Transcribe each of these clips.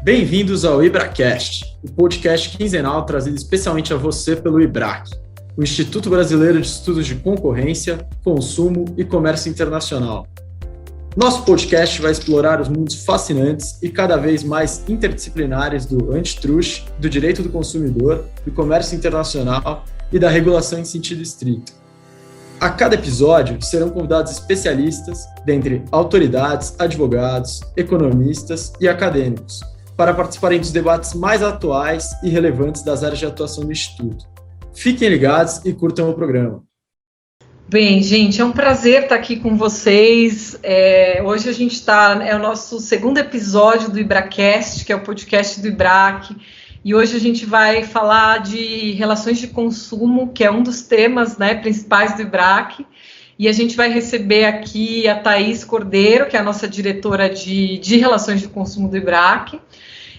Bem-vindos ao IBRAcast, o podcast quinzenal trazido especialmente a você pelo IBRAC, o Instituto Brasileiro de Estudos de Concorrência, Consumo e Comércio Internacional. Nosso podcast vai explorar os mundos fascinantes e cada vez mais interdisciplinares do antitrust, do direito do consumidor, do comércio internacional e da regulação em sentido estrito. A cada episódio serão convidados especialistas, dentre autoridades, advogados, economistas e acadêmicos, para participarem dos debates mais atuais e relevantes das áreas de atuação do Instituto. Fiquem ligados e curtam o programa. Bem, gente, é um prazer estar aqui com vocês. Hoje a gente é o nosso segundo episódio do IBRAcast, que é o podcast do IBRAC, e hoje a gente vai falar de relações de consumo, que é um dos temas, principais do IBRAC, e a gente vai receber aqui a Thaís Cordeiro, que é a nossa diretora de relações de consumo do IBRAC.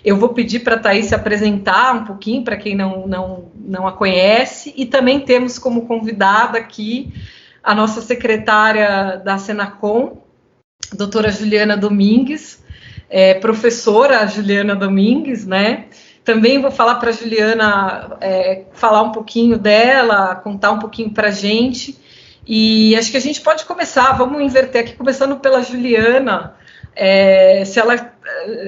Eu vou pedir para a Thaís se apresentar um pouquinho, para quem não a conhece, e também temos como convidada aqui a nossa secretária da Senacom, doutora Juliana Domingues, professora Juliana Domingues, né? Também vou falar para a Juliana falar um pouquinho dela, contar um pouquinho para a gente, e acho que a gente pode começar, vamos inverter aqui, começando pela Juliana.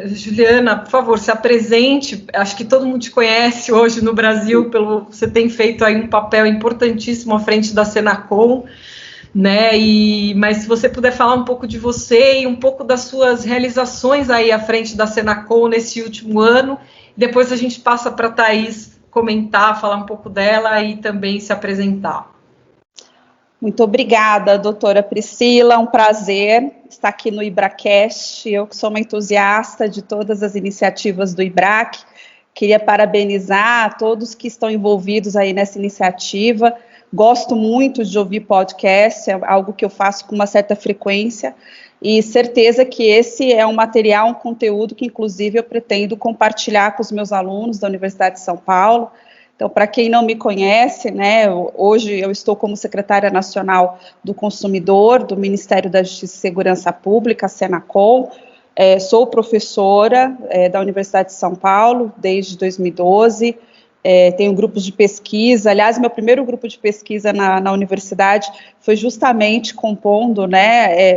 Juliana, por favor, se apresente. Acho que todo mundo te conhece hoje no Brasil, você tem feito aí um papel importantíssimo à frente da Senacom, né? Mas se você puder falar um pouco de você e um pouco das suas realizações aí à frente da Senacom nesse último ano, depois a gente passa para a Thaís comentar, falar um pouco dela e também se apresentar. Muito obrigada, doutora Priscila, um prazer estar aqui no IBRAcast. Eu que sou uma entusiasta de todas as iniciativas do IBRAC, queria parabenizar a todos que estão envolvidos aí nessa iniciativa. Gosto muito de ouvir podcast, é algo que eu faço com uma certa frequência, e certeza que esse é um material, um conteúdo que inclusive eu pretendo compartilhar com os meus alunos da Universidade de São Paulo. Então, para quem não me conhece, hoje eu estou como secretária nacional do consumidor, do Ministério da Justiça e Segurança Pública, Senacom, sou professora da Universidade de São Paulo desde 2012, tenho grupos de pesquisa. Aliás, meu primeiro grupo de pesquisa na universidade foi justamente compondo,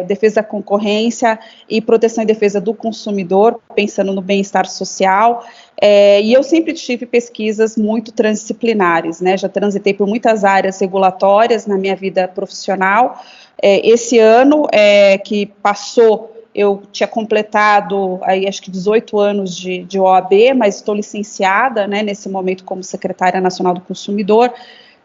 defesa da concorrência e proteção e defesa do consumidor, pensando no bem-estar social, e eu sempre tive pesquisas muito transdisciplinares, já transitei por muitas áreas regulatórias na minha vida profissional. Esse ano que passou, eu tinha completado, aí, acho que 18 anos de OAB, mas estou licenciada, nesse momento como secretária nacional do consumidor.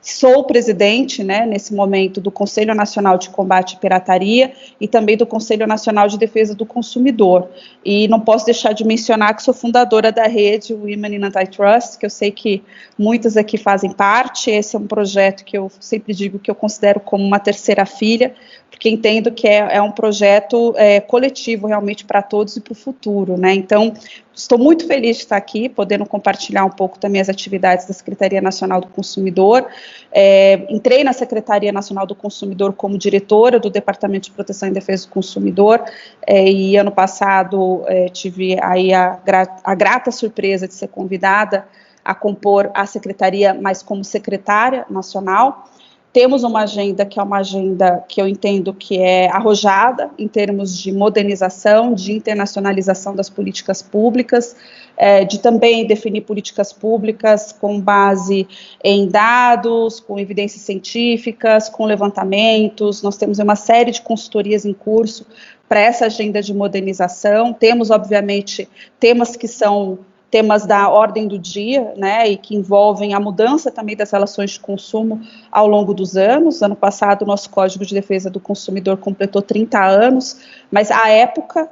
Sou presidente, nesse momento, do Conselho Nacional de Combate à Pirataria e também do Conselho Nacional de Defesa do Consumidor. E não posso deixar de mencionar que sou fundadora da rede Women in Antitrust, que eu sei que muitas aqui fazem parte. Esse é um projeto que eu sempre digo que eu considero como uma terceira filha, porque entendo que é um projeto coletivo realmente para todos e para o futuro, Então, estou muito feliz de estar aqui, podendo compartilhar um pouco também as atividades da Secretaria Nacional do Consumidor. Entrei na Secretaria Nacional do Consumidor como diretora do Departamento de Proteção e Defesa do Consumidor, e ano passado tive aí a grata surpresa de ser convidada a compor a Secretaria, mas como secretária nacional. Temos uma agenda que é uma agenda que eu entendo que é arrojada em termos de modernização, de internacionalização das políticas públicas, de também definir políticas públicas com base em dados, com evidências científicas, com levantamentos. Nós temos uma série de consultorias em curso para essa agenda de modernização. Temos, obviamente, temas que são temas da ordem do dia, e que envolvem a mudança também das relações de consumo ao longo dos anos. Ano passado, o nosso Código de Defesa do Consumidor completou 30 anos, mas à época,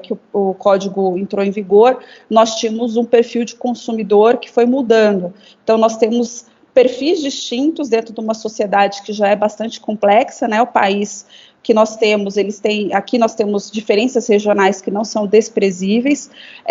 que o código entrou em vigor, nós tínhamos um perfil de consumidor que foi mudando. Então, nós temos perfis distintos dentro de uma sociedade que já é bastante complexa, o país que nós temos, aqui nós temos diferenças regionais que não são desprezíveis,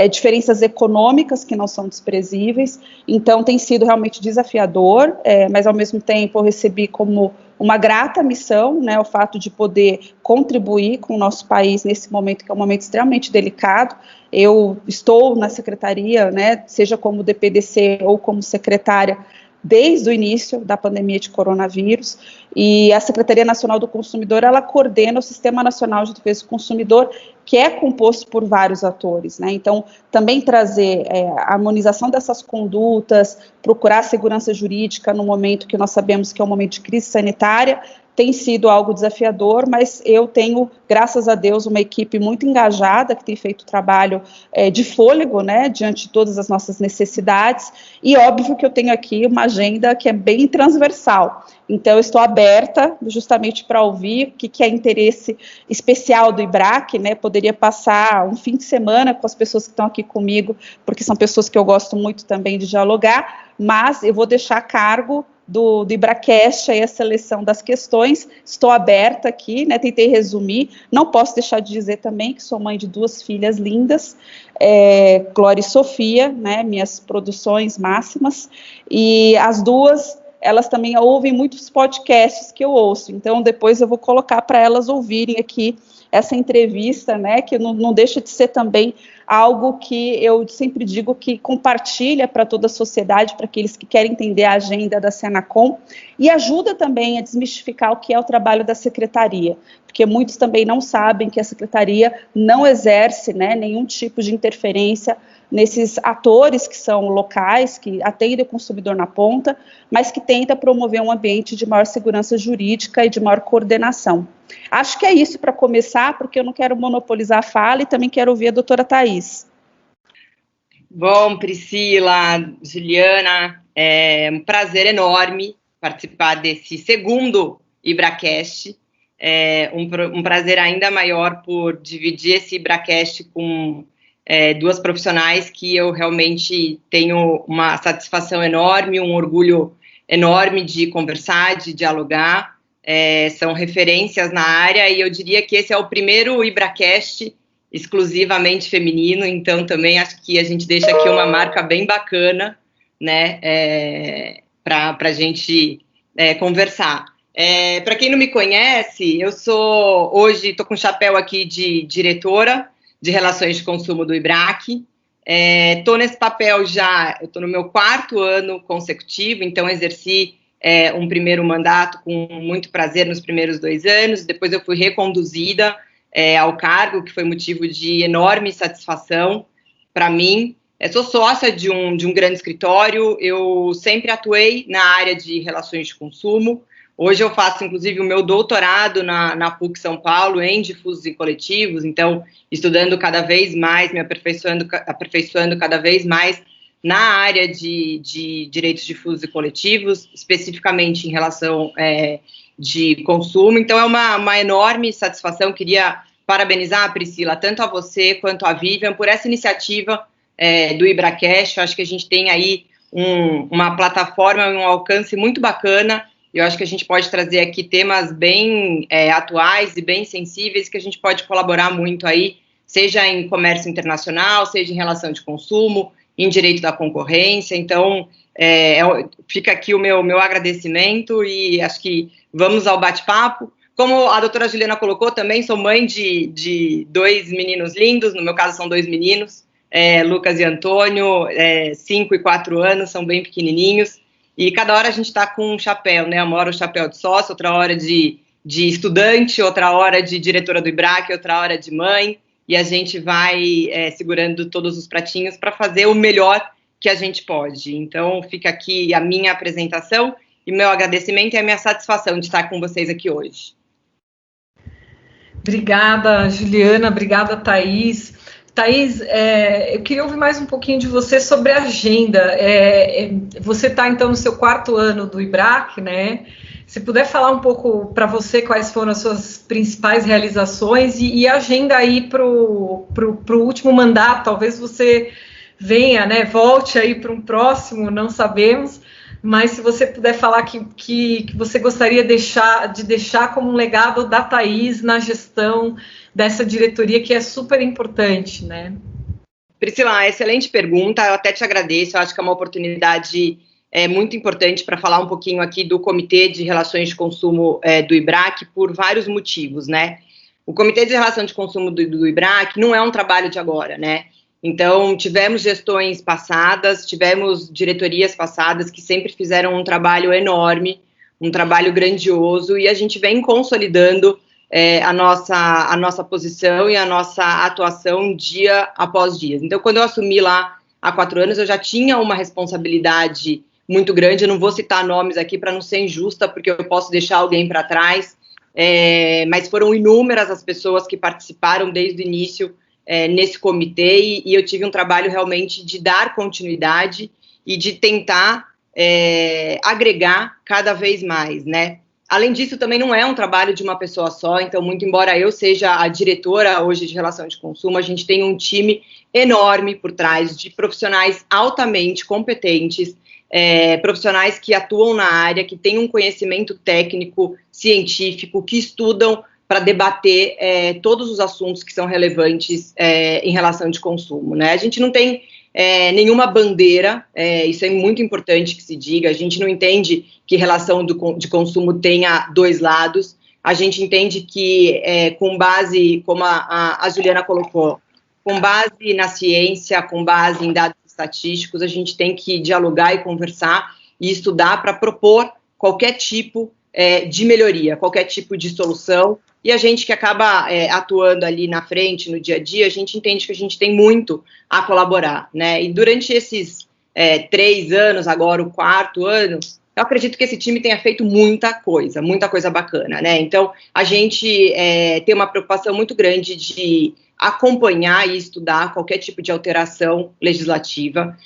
diferenças econômicas que não são desprezíveis, então tem sido realmente desafiador, mas ao mesmo tempo eu recebi como uma grata missão, né, o fato de poder contribuir com o nosso país nesse momento, que é um momento extremamente delicado. Eu estou na secretaria, né, seja como DPDC ou como secretária, desde o início da pandemia de coronavírus, e a Secretaria Nacional do Consumidor, ela coordena o Sistema Nacional de Defesa do Consumidor, que é composto por vários atores, né, então também trazer a harmonização dessas condutas, procurar segurança jurídica no momento que nós sabemos que é um momento de crise sanitária, tem sido algo desafiador, mas eu tenho, graças a Deus, uma equipe muito engajada, que tem feito trabalho de fôlego, né, diante de todas as nossas necessidades, e óbvio que eu tenho aqui uma agenda que é bem transversal, então eu estou aberta justamente para ouvir o que é interesse especial do IBRAC, né, poderia passar um fim de semana com as pessoas que estão aqui comigo, porque são pessoas que eu gosto muito também de dialogar, mas eu vou deixar a cargo do IBRACast aí a seleção das questões, estou aberta aqui, né, tentei resumir, não posso deixar de dizer também que sou mãe de 2 filhas lindas, Glória e Sofia, né, minhas produções máximas, e as 2, elas também ouvem muitos podcasts que eu ouço, então depois eu vou colocar para elas ouvirem aqui essa entrevista, né, que não deixa de ser também algo que eu sempre digo que compartilha para toda a sociedade, para aqueles que querem entender a agenda da Senacom, e ajuda também a desmistificar o que é o trabalho da Secretaria, porque muitos também não sabem que a Secretaria não exerce, né, nenhum tipo de interferência nesses atores que são locais, que atendem o consumidor na ponta, mas que tenta promover um ambiente de maior segurança jurídica e de maior coordenação. Acho que é isso para começar, porque eu não quero monopolizar a fala e também quero ouvir a doutora Thaís. Bom, Priscila, Juliana, é um prazer enorme participar desse segundo IBRACast, um prazer ainda maior por dividir esse IBRACast com 2 profissionais que eu realmente tenho uma satisfação enorme, um orgulho enorme de conversar, de dialogar, são referências na área, e eu diria que esse é o primeiro IBRACast exclusivamente feminino, então também acho que a gente deixa aqui uma marca bem bacana, né, para a gente conversar. Para quem não me conhece, eu hoje estou com o chapéu aqui de diretora de Relações de Consumo do IBRAC, estou nesse papel já, eu estou no meu 4º ano consecutivo, então exerci um primeiro mandato com muito prazer nos primeiros 2 anos, depois eu fui reconduzida ao cargo, que foi motivo de enorme satisfação para mim. Sou sócia de um grande escritório, eu sempre atuei na área de relações de consumo. Hoje eu faço, inclusive, o meu doutorado na PUC São Paulo em difusos e coletivos, então, estudando cada vez mais, me aperfeiçoando cada vez mais na área de direitos difusos e coletivos, especificamente em relação de consumo. Então, é uma enorme satisfação. Queria parabenizar, Priscila, tanto a você quanto a Vivian por essa iniciativa do IBRACast. Eu acho que a gente tem aí uma plataforma, um alcance muito bacana. Eu acho que a gente pode trazer aqui temas bem atuais e bem sensíveis, que a gente pode colaborar muito aí, seja em comércio internacional, seja em relação de consumo, em direito da concorrência. Então, fica aqui o meu agradecimento e acho que vamos ao bate-papo. Como a doutora Juliana colocou, também sou mãe de 2 meninos lindos, no meu caso são 2 meninos, Lucas e Antônio, 5 e 4 anos, são bem pequenininhos, e cada hora a gente está com um chapéu, né? Uma hora o chapéu de sócio, outra hora de estudante, outra hora de diretora do IBRAC, outra hora de mãe, e a gente vai segurando todos os pratinhos para fazer o melhor que a gente pode. Então, fica aqui a minha apresentação e meu agradecimento e a minha satisfação de estar com vocês aqui hoje. Obrigada, Juliana, obrigada, Thaís. Thaís, eu queria ouvir mais um pouquinho de você sobre a agenda. Você está, então, no seu 4º ano do IBRAC, né? Se puder falar um pouco para você quais foram as suas principais realizações e a agenda aí para o último mandato, talvez você venha, né, volte aí para um próximo, não sabemos, mas se você puder falar que você gostaria de deixar como um legado da Thaís na gestão dessa diretoria, que é super importante, né? Priscila, excelente pergunta, eu até te agradeço, eu acho que é uma oportunidade muito importante para falar um pouquinho aqui do Comitê de Relações de Consumo do IBRAC por vários motivos, né? O Comitê de Relação de Consumo do IBRAC não é um trabalho de agora, né? Então, tivemos gestões passadas, tivemos diretorias passadas que sempre fizeram um trabalho enorme, um trabalho grandioso, e a gente vem consolidando a nossa posição e a nossa atuação dia após dia. Então, quando eu assumi lá há 4 anos, eu já tinha uma responsabilidade muito grande. Eu não vou citar nomes aqui para não ser injusta, porque eu posso deixar alguém para trás, mas foram inúmeras as pessoas que participaram desde o início nesse comitê, e eu tive um trabalho realmente de dar continuidade e de tentar agregar cada vez mais, né? Além disso, também não é um trabalho de uma pessoa só, então, muito embora eu seja a diretora hoje de Relação de Consumo, a gente tem um time enorme por trás de profissionais altamente competentes, profissionais que atuam na área, que têm um conhecimento técnico, científico, que estudam para debater todos os assuntos que são relevantes em relação de consumo, né? A gente não tem nenhuma bandeira, isso é muito importante que se diga. A gente não entende que relação de consumo tenha 2 lados. A gente entende que, com base, como a Juliana colocou, com base na ciência, com base em dados estatísticos, a gente tem que dialogar e conversar e estudar para propor qualquer tipo de melhoria, qualquer tipo de solução. E a gente que acaba atuando ali na frente, no dia a dia, a gente entende que a gente tem muito a colaborar, né? E durante esses 3 anos, agora o 4º ano, eu acredito que esse time tenha feito muita coisa bacana, né? Então, a gente tem uma preocupação muito grande de acompanhar e estudar qualquer tipo de alteração legislativa,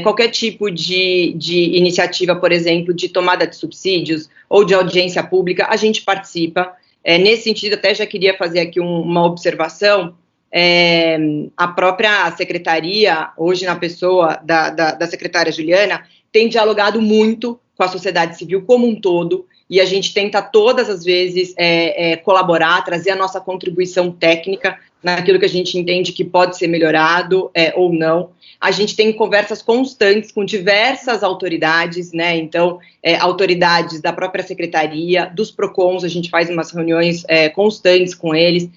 qualquer tipo de iniciativa, por exemplo, de tomada de subsídios ou de audiência pública, a gente participa. Nesse sentido, até já queria fazer aqui uma observação. A própria secretaria, hoje na pessoa da secretária Juliana, tem dialogado muito com a sociedade civil como um todo, e a gente tenta todas as vezes colaborar, trazer a nossa contribuição técnica naquilo que a gente entende que pode ser melhorado ou não. A gente tem conversas constantes com diversas autoridades, né? Então, autoridades da própria secretaria, dos PROCONs, a gente faz umas reuniões constantes com eles.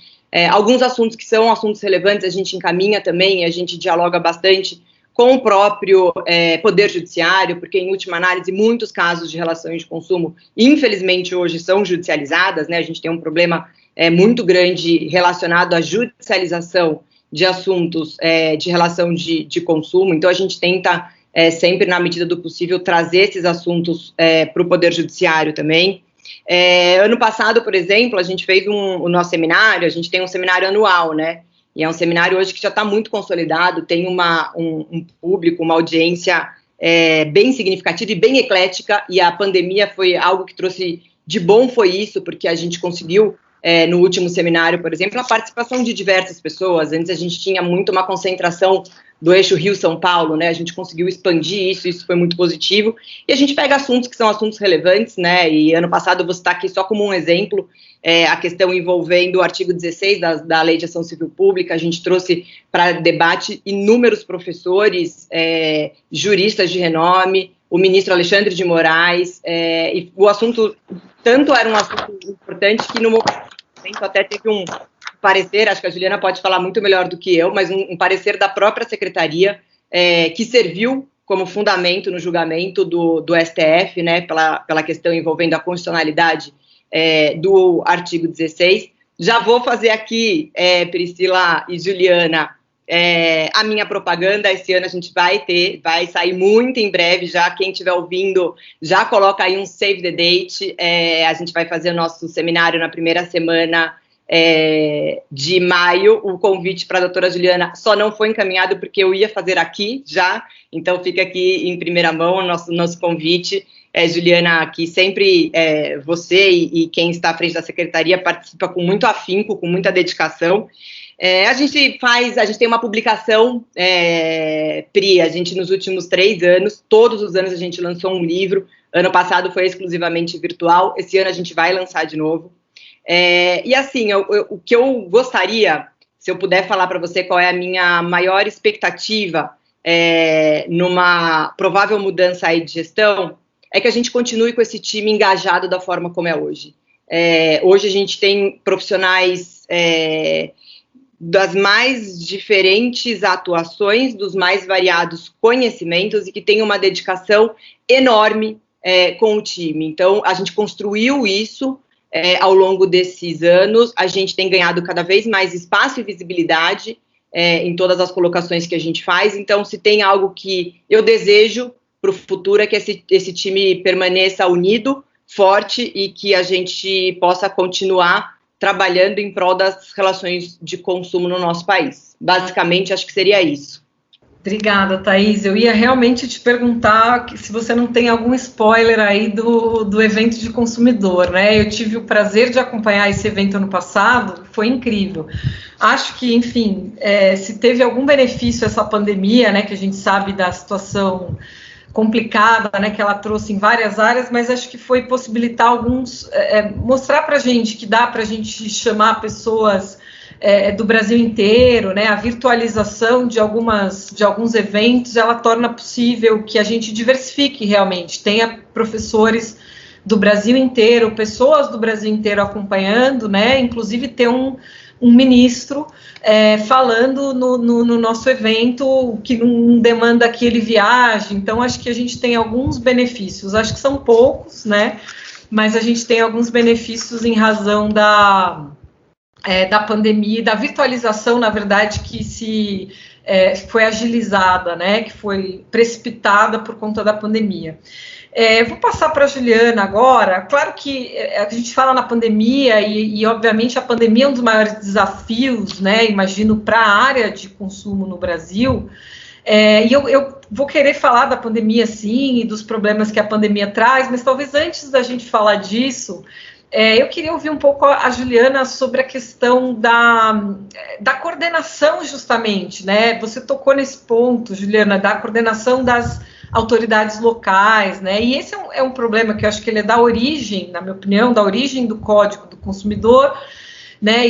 Alguns assuntos que são assuntos relevantes a gente encaminha também, a gente dialoga bastante com o próprio Poder Judiciário, porque, em última análise, muitos casos de relações de consumo, infelizmente, hoje são judicializadas, né? A gente tem um problema muito grande relacionado à judicialização de assuntos de relação de consumo. Então, a gente tenta, sempre, na medida do possível, trazer esses assuntos para o Poder Judiciário também. Ano passado, por exemplo, a gente fez o nosso seminário, a gente tem um seminário anual, né? E é um seminário hoje que já está muito consolidado, tem um público, uma audiência bem significativa e bem eclética, e a pandemia foi algo que trouxe de bom, foi isso, porque a gente conseguiu, no último seminário, por exemplo, a participação de diversas pessoas. Antes a gente tinha muito uma concentração do eixo Rio-São Paulo, né? A gente conseguiu expandir isso foi muito positivo. E a gente pega assuntos que são assuntos relevantes, né? E ano passado, eu vou citar aqui só como um exemplo, a questão envolvendo o artigo 16 da Lei de Ação Civil Pública. A gente trouxe para debate inúmeros professores, juristas de renome, o ministro Alexandre de Moraes, e o assunto, tanto era um assunto importante que no momento até teve um parecer, acho que a Juliana pode falar muito melhor do que eu, mas um parecer da própria secretaria, que serviu como fundamento no julgamento do STF, né, pela questão envolvendo a constitucionalidade do artigo 16. Já vou fazer aqui, Priscila e Juliana, a minha propaganda. Esse ano a gente vai sair muito em breve já. Quem estiver ouvindo, já coloca aí um save the date. A gente vai fazer o nosso seminário na primeira semana de maio. O convite para a doutora Juliana só não foi encaminhado porque eu ia fazer aqui já, então fica aqui em primeira mão o nosso convite. Juliana, que sempre você e quem está à frente da secretaria participa com muito afinco, com muita dedicação. A gente tem uma publicação, Pri, a gente nos últimos 3 anos, todos os anos a gente lançou um livro, ano passado foi exclusivamente virtual, esse ano a gente vai lançar de novo. E assim, o que eu gostaria, se eu puder falar para você qual é a minha maior expectativa numa provável mudança aí de gestão, é que a gente continue com esse time engajado da forma como é hoje. Hoje a gente tem profissionais das mais diferentes atuações, dos mais variados conhecimentos e que tem uma dedicação enorme com o time. Então, a gente construiu isso ao longo desses anos, a gente tem ganhado cada vez mais espaço e visibilidade em todas as colocações que a gente faz. Então, se tem algo que eu desejo para o futuro é que esse time permaneça unido, forte e que a gente possa continuar trabalhando em prol das relações de consumo no nosso país. Basicamente, acho que seria isso. Obrigada, Thaís. Eu ia realmente te perguntar se você não tem algum spoiler aí do evento de consumidor, né? Eu tive o prazer de acompanhar esse evento ano passado, foi incrível. Acho que, enfim, se teve algum benefício essa pandemia, né, que a gente sabe da situação complicada, né, que ela trouxe em várias áreas, mas acho que foi possibilitar mostrar para a gente que dá para a gente chamar pessoas do Brasil inteiro, né, a virtualização de alguns eventos, ela torna possível que a gente diversifique realmente, tenha professores do Brasil inteiro, pessoas do Brasil inteiro acompanhando, né, inclusive ter um ministro falando no nosso evento, que não demanda que ele viaje. Então, acho que a gente tem alguns benefícios, acho que são poucos, né, mas a gente tem alguns benefícios em razão da pandemia, da virtualização, na verdade, que foi agilizada, né, que foi precipitada por conta da pandemia. Vou passar para a Juliana agora. Claro que a gente fala na pandemia e, obviamente, a pandemia é um dos maiores desafios, né, imagino, para a área de consumo no Brasil. E eu vou querer falar da pandemia, sim, e dos problemas que a pandemia traz, mas talvez antes da gente falar disso, eu queria ouvir um pouco a Juliana sobre a questão da coordenação, justamente, né? Você tocou nesse ponto, Juliana, da coordenação das autoridades locais, né? E esse é um problema que eu acho que ele é da origem, na minha opinião, da origem do Código do Consumidor, né?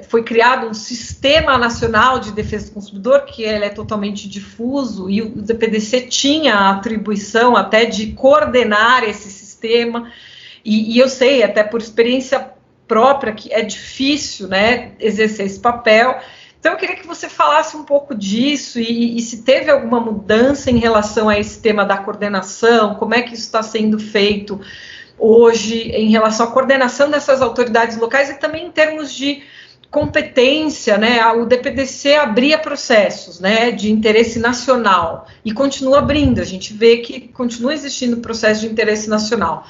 Foi criado um Sistema Nacional de Defesa do Consumidor, que ele é totalmente difuso, e o DPDC tinha a atribuição até de coordenar esse sistema, e eu sei, até por experiência própria, que é difícil, né, exercer esse papel. Então, eu queria que você falasse um pouco disso e se teve alguma mudança em relação a esse tema da coordenação, como é que isso está sendo feito hoje em relação à coordenação dessas autoridades locais e também em termos de competência, né? O DPDC abria processos, né, de interesse nacional e continua abrindo, a gente vê que continua existindo processo de interesse nacional.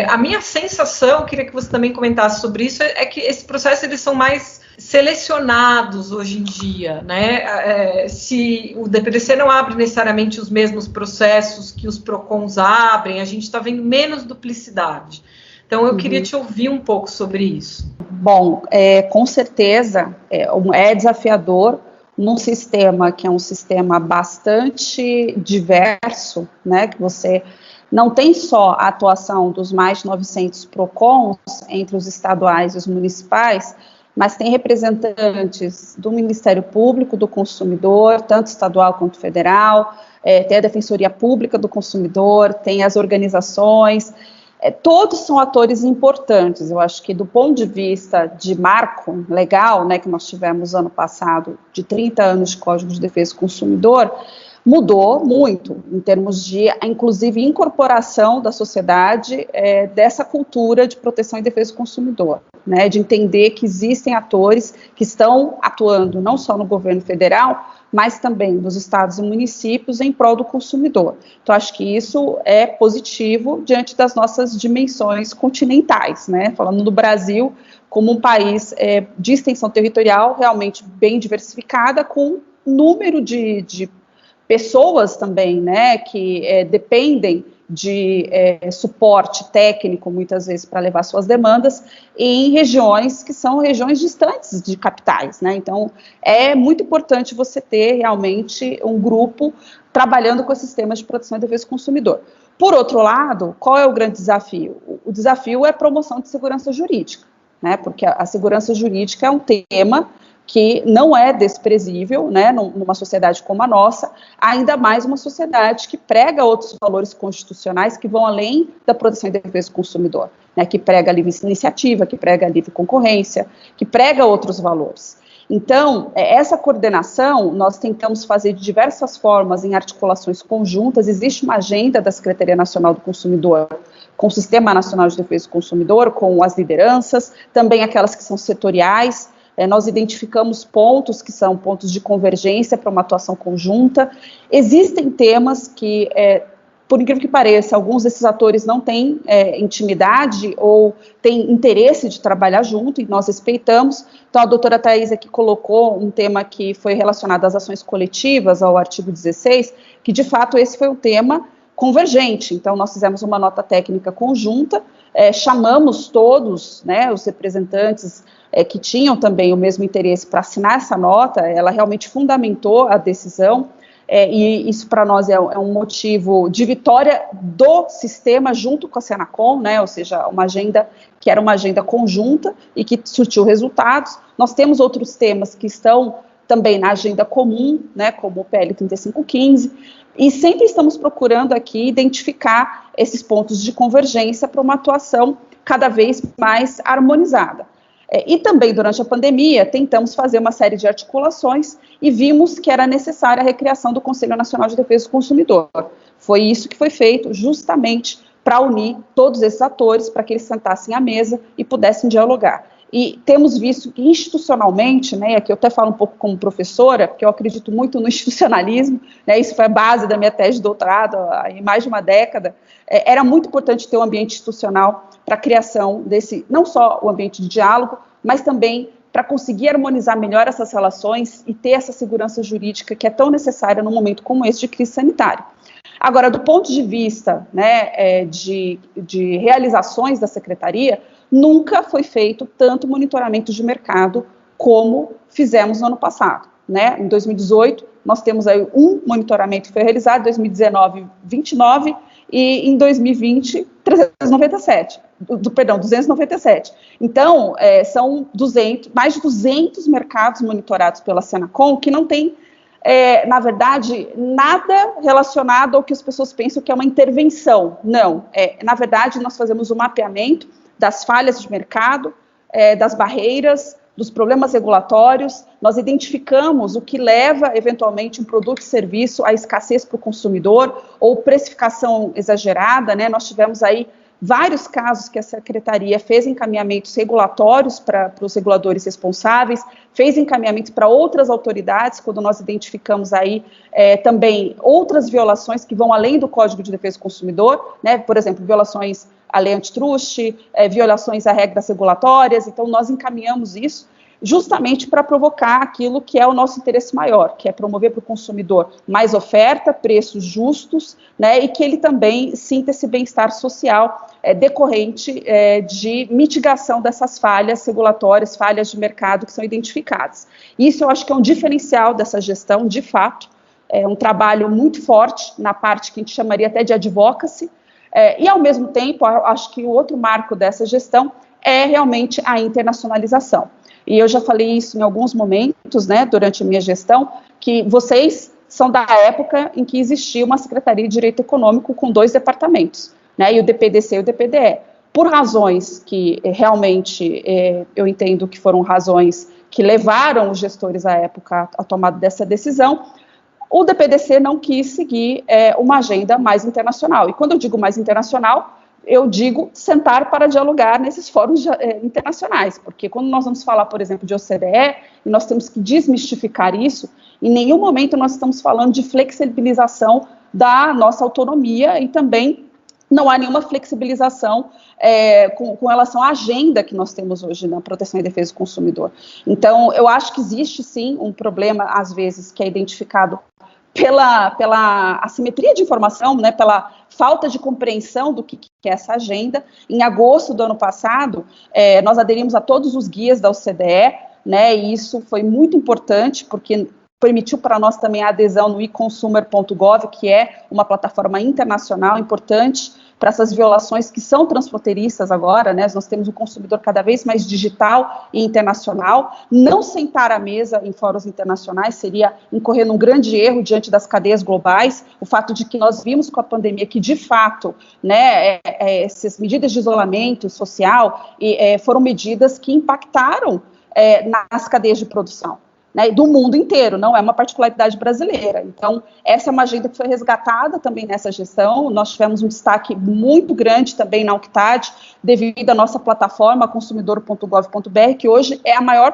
A minha sensação, queria que você também comentasse sobre isso, é que esses processos eles são mais selecionados hoje em dia, né? Se o DPDC não abre necessariamente os mesmos processos que os PROCONs abrem, a gente está vendo menos duplicidade. Então, eu queria te ouvir um pouco sobre isso. Bom, com certeza é desafiador num sistema que é um sistema bastante diverso, né, que você não tem só a atuação dos mais de 900 PROCONs entre os estaduais e os municipais, mas tem representantes do Ministério Público do Consumidor, tanto estadual quanto federal, tem a Defensoria Pública do Consumidor, tem as organizações. Todos são atores importantes. Eu acho que do ponto de vista de marco legal, né, que nós tivemos ano passado, de 30 anos de Código de Defesa do Consumidor, mudou muito em termos de, inclusive, incorporação da sociedade dessa cultura de proteção e defesa do consumidor, né, de entender que existem atores que estão atuando não só no governo federal, mas também nos estados e municípios em prol do consumidor. Então, acho que isso é positivo diante das nossas dimensões continentais, né? Falando do Brasil como um país de extensão territorial realmente bem diversificada, com número de pessoas também, né, que dependem de suporte técnico, muitas vezes, para levar suas demandas, em regiões que são regiões distantes de capitais, né? Então, é muito importante você ter realmente um grupo trabalhando com esses temas de proteção e defesa do consumidor. Por outro lado, qual é o grande desafio? O desafio é a promoção de segurança jurídica, né? Porque a segurança jurídica é um tema que não é desprezível, né, numa sociedade como a nossa, ainda mais uma sociedade que prega outros valores constitucionais que vão além da proteção e defesa do consumidor, né, que prega a livre iniciativa, que prega a livre concorrência, que prega outros valores. Então, essa coordenação nós tentamos fazer de diversas formas em articulações conjuntas. Existe uma agenda da Secretaria Nacional do Consumidor com o Sistema Nacional de Defesa do Consumidor, com as lideranças, também aquelas que são setoriais. Nós identificamos pontos que são pontos de convergência para uma atuação conjunta. Existem temas que, por incrível que pareça, alguns desses atores não têm intimidade ou têm interesse de trabalhar junto, e nós respeitamos. Então, a doutora Thais aqui colocou um tema que foi relacionado às ações coletivas, ao artigo 16, que, de fato, esse foi um tema convergente. Então, nós fizemos uma nota técnica conjunta, chamamos todos, né, os representantes que tinham também o mesmo interesse para assinar essa nota. Ela realmente fundamentou a decisão, e isso para nós é um motivo de vitória do sistema junto com a Senacom, né, ou seja, uma agenda que era uma agenda conjunta e que surtiu resultados. Nós temos outros temas que estão também na agenda comum, né, como o PL 3515, e sempre estamos procurando aqui identificar esses pontos de convergência para uma atuação cada vez mais harmonizada. E também, durante a pandemia, tentamos fazer uma série de articulações e vimos que era necessária a recriação do Conselho Nacional de Defesa do Consumidor. Foi isso que foi feito justamente para unir todos esses atores, para que eles sentassem à mesa e pudessem dialogar. E temos visto que institucionalmente, né, aqui eu até falo um pouco como professora, porque eu acredito muito no institucionalismo, né, isso foi a base da minha tese de doutorado há mais de uma década. Era muito importante ter um ambiente institucional para a criação desse, não só o ambiente de diálogo, mas também para conseguir harmonizar melhor essas relações e ter essa segurança jurídica que é tão necessária num momento como esse de crise sanitária. Agora, do ponto de vista, né, de realizações da Secretaria, nunca foi feito tanto monitoramento de mercado como fizemos no ano passado, né? Em 2018, nós temos aí um monitoramento que foi realizado, em 2019, 29, e em 2020, 297. Então, são mais de 200 mercados monitorados pela Senacom que não tem, na verdade, nada relacionado ao que as pessoas pensam que é uma intervenção. Não, na verdade, nós fazemos um mapeamento das falhas de mercado, das barreiras, dos problemas regulatórios. Nós identificamos o que leva, eventualmente, um produto e serviço à escassez para o consumidor ou precificação exagerada, né? Nós tivemos aí vários casos que a Secretaria fez encaminhamentos regulatórios para os reguladores responsáveis, fez encaminhamentos para outras autoridades, quando nós identificamos aí também outras violações que vão além do Código de Defesa do Consumidor, né? Por exemplo, violações à lei antitruste, violações a regras regulatórias. Então, nós encaminhamos isso justamente para provocar aquilo que é o nosso interesse maior, que é promover para o consumidor mais oferta, preços justos, né, e que ele também sinta esse bem-estar social decorrente de mitigação dessas falhas regulatórias, falhas de mercado que são identificadas. Isso eu acho que é um diferencial dessa gestão, de fato, é um trabalho muito forte na parte que a gente chamaria até de advocacy, e ao mesmo tempo, acho que o outro marco dessa gestão é realmente a internacionalização. E eu já falei isso em alguns momentos, né, durante a minha gestão, que vocês são da época em que existia uma Secretaria de Direito Econômico com 2 departamentos, né, e o DPDC e o DPDE. Por razões que realmente eu entendo que foram razões que levaram os gestores à época à tomada dessa decisão, o DPDC não quis seguir uma agenda mais internacional. E quando eu digo mais internacional, eu digo sentar para dialogar nesses fóruns internacionais, porque quando nós vamos falar, por exemplo, de OCDE, e nós temos que desmistificar isso, em nenhum momento nós estamos falando de flexibilização da nossa autonomia, e também não há nenhuma flexibilização com relação à agenda que nós temos hoje na proteção e defesa do consumidor. Então, eu acho que existe sim um problema, às vezes, que é identificado pela assimetria de informação, né, pela falta de compreensão do que é essa agenda. Em agosto do ano passado, nós aderimos a todos os guias da OCDE, né, e isso foi muito importante, porque permitiu para nós também a adesão no eConsumer.gov, que é uma plataforma internacional importante para essas violações que são transfronteiriças agora, né? Nós temos um consumidor cada vez mais digital e internacional. Não sentar à mesa em fóruns internacionais seria incorrer num grande erro diante das cadeias globais. O fato de que nós vimos com a pandemia que, de fato, né, essas medidas de isolamento social foram medidas que impactaram nas cadeias de produção, né, do mundo inteiro, não é uma particularidade brasileira. Então, essa é uma agenda que foi resgatada também nessa gestão. Nós tivemos um destaque muito grande também na UNCTAD, devido à nossa plataforma consumidor.gov.br, que hoje é a maior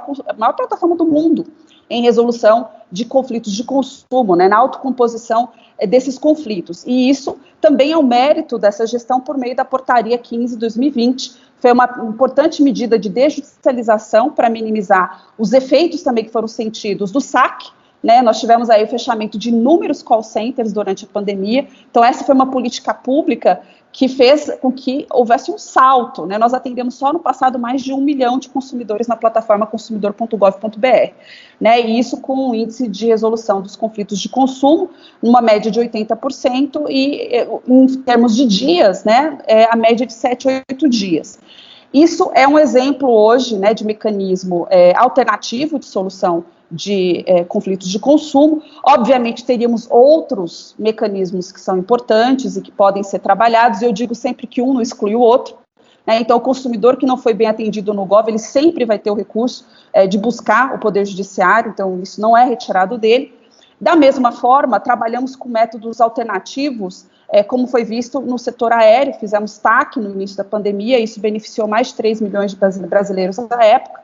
plataforma do mundo em resolução de conflitos de consumo, né, na autocomposição desses conflitos. E isso também é um mérito dessa gestão por meio da Portaria 15/2020, foi uma importante medida de desjudicialização para minimizar os efeitos também que foram sentidos do saque, né? Nós tivemos aí o fechamento de inúmeros call centers durante a pandemia, então essa foi uma política pública que fez com que houvesse um salto, né? Nós atendemos só no passado mais de 1 milhão de consumidores na plataforma consumidor.gov.br, né? E isso com um índice de resolução dos conflitos de consumo, numa média de 80%, e em termos de dias, né, a média de 7 a 8 dias. Isso é um exemplo hoje, né, de mecanismo alternativo de solução de conflitos de consumo. Obviamente teríamos outros mecanismos que são importantes e que podem ser trabalhados, e eu digo sempre que um não exclui o outro, né? Então o consumidor que não foi bem atendido no Gov, ele sempre vai ter o recurso de buscar o Poder Judiciário, então isso não é retirado dele. Da mesma forma, trabalhamos com métodos alternativos, como foi visto no setor aéreo, fizemos TAC no início da pandemia, isso beneficiou mais de 3 milhões de brasileiros na época.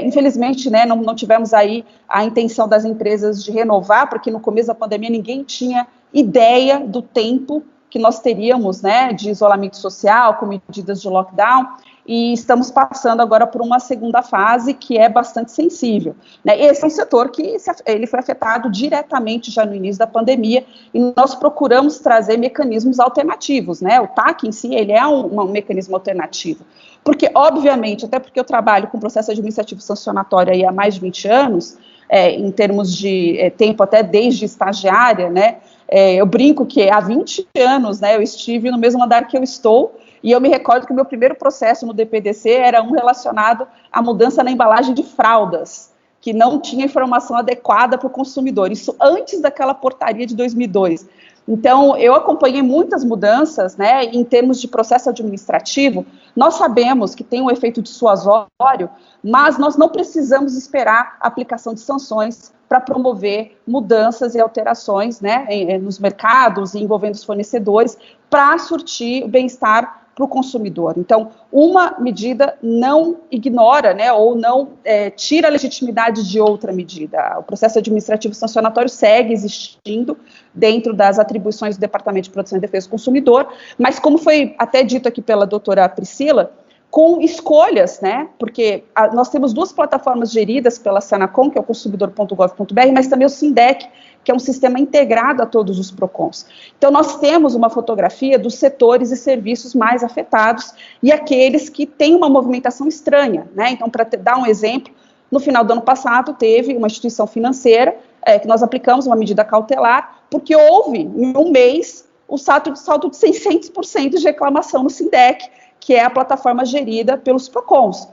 Infelizmente, né, não tivemos aí a intenção das empresas de renovar, porque no começo da pandemia ninguém tinha ideia do tempo que nós teríamos, né, de isolamento social, com medidas de lockdown, e estamos passando agora por uma segunda fase que é bastante sensível, né? Esse é um setor que ele foi afetado diretamente já no início da pandemia, e nós procuramos trazer mecanismos alternativos, né? O TAC em si, ele é um mecanismo alternativo, porque, obviamente, até porque eu trabalho com processo administrativo sancionatório aí há mais de 20 anos, em termos de tempo até desde estagiária, né? Eu brinco que há 20 anos, né, eu estive no mesmo andar que eu estou, e eu me recordo que o meu primeiro processo no DPDC era um relacionado à mudança na embalagem de fraldas, que não tinha informação adequada para o consumidor, isso antes daquela portaria de 2002. Então, eu acompanhei muitas mudanças, né, em termos de processo administrativo. Nós sabemos que tem um efeito dissuasório, mas nós não precisamos esperar a aplicação de sanções para promover mudanças e alterações, né, nos mercados e envolvendo os fornecedores, para surtir o bem-estar para o consumidor. Então, uma medida não ignora, né, ou não tira a legitimidade de outra medida. O processo administrativo sancionatório segue existindo dentro das atribuições do Departamento de Proteção e Defesa do Consumidor, mas como foi até dito aqui pela doutora Priscila, com escolhas, né, porque nós temos duas plataformas geridas pela Senacom, que é o consumidor.gov.br, mas também o Sindec, que é um sistema integrado a todos os PROCONs. Então, nós temos uma fotografia dos setores e serviços mais afetados e aqueles que têm uma movimentação estranha, né? Então, para dar um exemplo, no final do ano passado, teve uma instituição financeira que nós aplicamos uma medida cautelar, porque houve, em um mês, o salto de 600% de reclamação no Sindec, que é a plataforma gerida pelos PROCONs.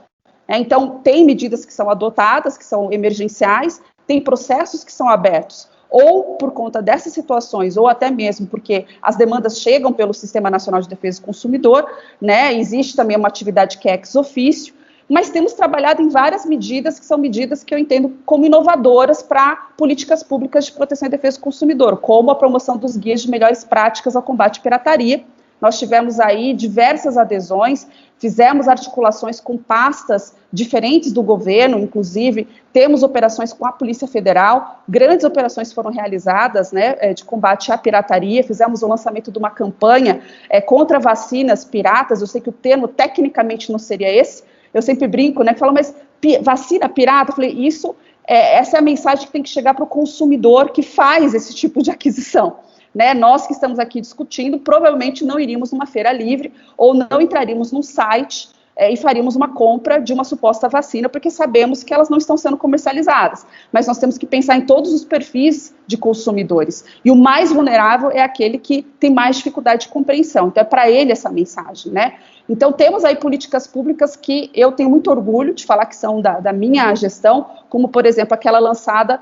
Então, tem medidas que são adotadas, que são emergenciais, tem processos que são abertos, ou por conta dessas situações, ou até mesmo porque as demandas chegam pelo Sistema Nacional de Defesa do Consumidor, né? Existe também uma atividade que é ex officio, mas temos trabalhado em várias medidas que são medidas que eu entendo como inovadoras para políticas públicas de proteção e defesa do consumidor, como a promoção dos guias de melhores práticas ao combate à pirataria. Nós tivemos aí diversas adesões, fizemos articulações com pastas diferentes do governo, inclusive temos operações com a Polícia Federal, grandes operações foram realizadas, né, de combate à pirataria, fizemos o lançamento de uma campanha contra vacinas piratas. Eu sei que o termo tecnicamente não seria esse, eu sempre brinco, né, falo, mas vacina pirata? Eu falei, isso essa é a mensagem que tem que chegar para o consumidor que faz esse tipo de aquisição. Né, nós que estamos aqui discutindo, provavelmente não iríamos numa feira livre ou não entraríamos num site e faríamos uma compra de uma suposta vacina, porque sabemos que elas não estão sendo comercializadas. Mas nós temos que pensar em todos os perfis de consumidores. E o mais vulnerável é aquele que tem mais dificuldade de compreensão. Então, é para ele essa mensagem, né? Então, temos aí políticas públicas que eu tenho muito orgulho de falar que são da minha gestão, como, por exemplo, aquela lançada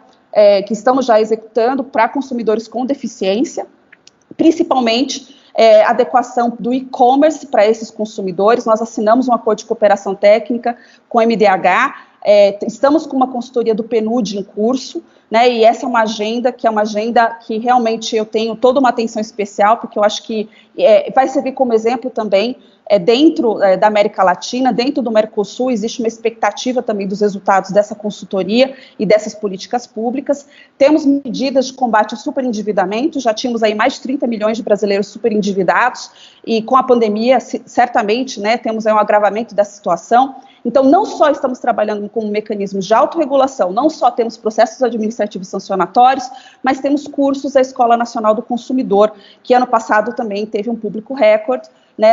que estamos já executando para consumidores com deficiência, principalmente adequação do e-commerce para esses consumidores. Nós assinamos um acordo de cooperação técnica com o MDH, estamos com uma consultoria do PNUD em curso, né, e essa é uma agenda que realmente eu tenho toda uma atenção especial, porque eu acho que vai servir como exemplo também dentro da América Latina, dentro do Mercosul, existe uma expectativa também dos resultados dessa consultoria e dessas políticas públicas. Temos medidas de combate ao superendividamento, já tínhamos aí mais de 30 milhões de brasileiros superendividados, e com a pandemia, certamente, né, temos aí um agravamento da situação. Então, não só estamos trabalhando com mecanismos de autorregulação, não só temos processos administrativos sancionatórios, mas temos cursos da Escola Nacional do Consumidor, que ano passado também teve um público recorde, né,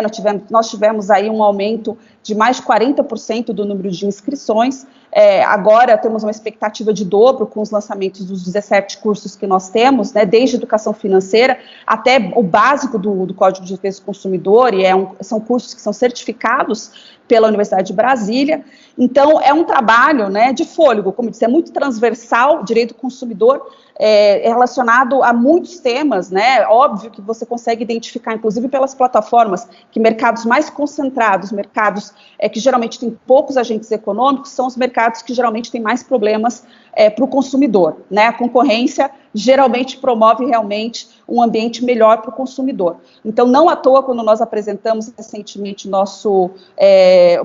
nós tivemos aí um aumento de mais de 40% do número de inscrições, agora temos uma expectativa de dobro com os lançamentos dos 17 cursos que nós temos, né, desde educação financeira até o básico do Código de Defesa do Consumidor, e são cursos que são certificados pela Universidade de Brasília. Então, é um trabalho, né, de fôlego, como disse, é muito transversal, direito do consumidor, relacionado a muitos temas, né, óbvio que você consegue identificar, inclusive pelas plataformas, que mercados mais concentrados, mercados que geralmente têm poucos agentes econômicos, são os mercados que geralmente têm mais problemas para o consumidor, né, a concorrência geralmente promove realmente um ambiente melhor para o consumidor. Então, não à toa, quando nós apresentamos recentemente nosso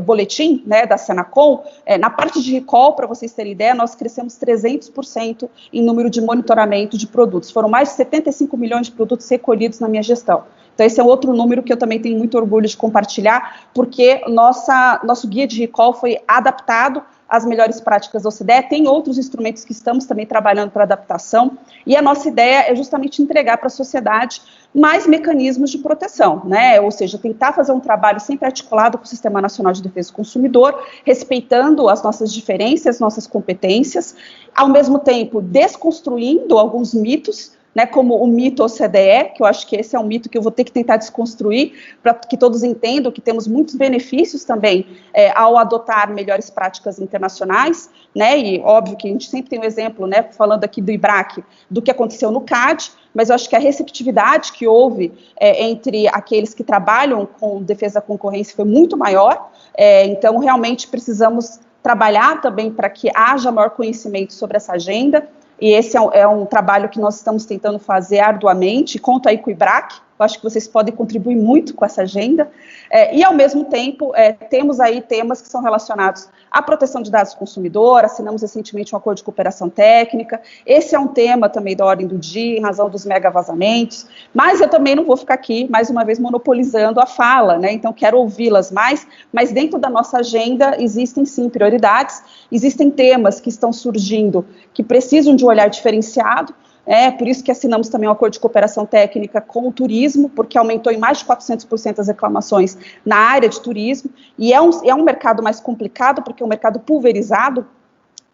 boletim, né, da Senacom, na parte de recall, para vocês terem ideia, nós crescemos 300% em número de monitoramento de produtos. Foram mais de 75 milhões de produtos recolhidos na minha gestão. Então, esse é outro número que eu também tenho muito orgulho de compartilhar, porque nosso guia de recall foi adaptado às melhores práticas da OCDE. Tem outros instrumentos que estamos também trabalhando para adaptação, e a nossa ideia é justamente entregar para a sociedade mais mecanismos de proteção, né? Ou seja, tentar fazer um trabalho sempre articulado com o Sistema Nacional de Defesa do Consumidor, respeitando as nossas diferenças, nossas competências, ao mesmo tempo desconstruindo alguns mitos, né, como o mito OCDE, que eu acho que esse é um mito que eu vou ter que tentar desconstruir, para que todos entendam que temos muitos benefícios também ao adotar melhores práticas internacionais, né, e óbvio que a gente sempre tem um exemplo, né, falando aqui do IBRAC, do que aconteceu no CAD, mas eu acho que a receptividade que houve entre aqueles que trabalham com defesa da concorrência foi muito maior, então realmente precisamos trabalhar também para que haja maior conhecimento sobre essa agenda, e esse é um trabalho que nós estamos tentando fazer arduamente, conto aí com o IBRAC, eu acho que vocês podem contribuir muito com essa agenda, e ao mesmo tempo temos aí temas que são relacionados à proteção de dados do consumidor, assinamos recentemente um acordo de cooperação técnica, esse é um tema também da ordem do dia, em razão dos mega vazamentos, mas eu também não vou ficar aqui, mais uma vez, monopolizando a fala, né, então quero ouvi-las mais, mas dentro da nossa agenda existem sim prioridades, existem temas que estão surgindo, que precisam de um olhar diferenciado, por isso que assinamos também um acordo de cooperação técnica com o turismo, porque aumentou em mais de 400% as reclamações na área de turismo, e é um mercado mais complicado, porque é um mercado pulverizado,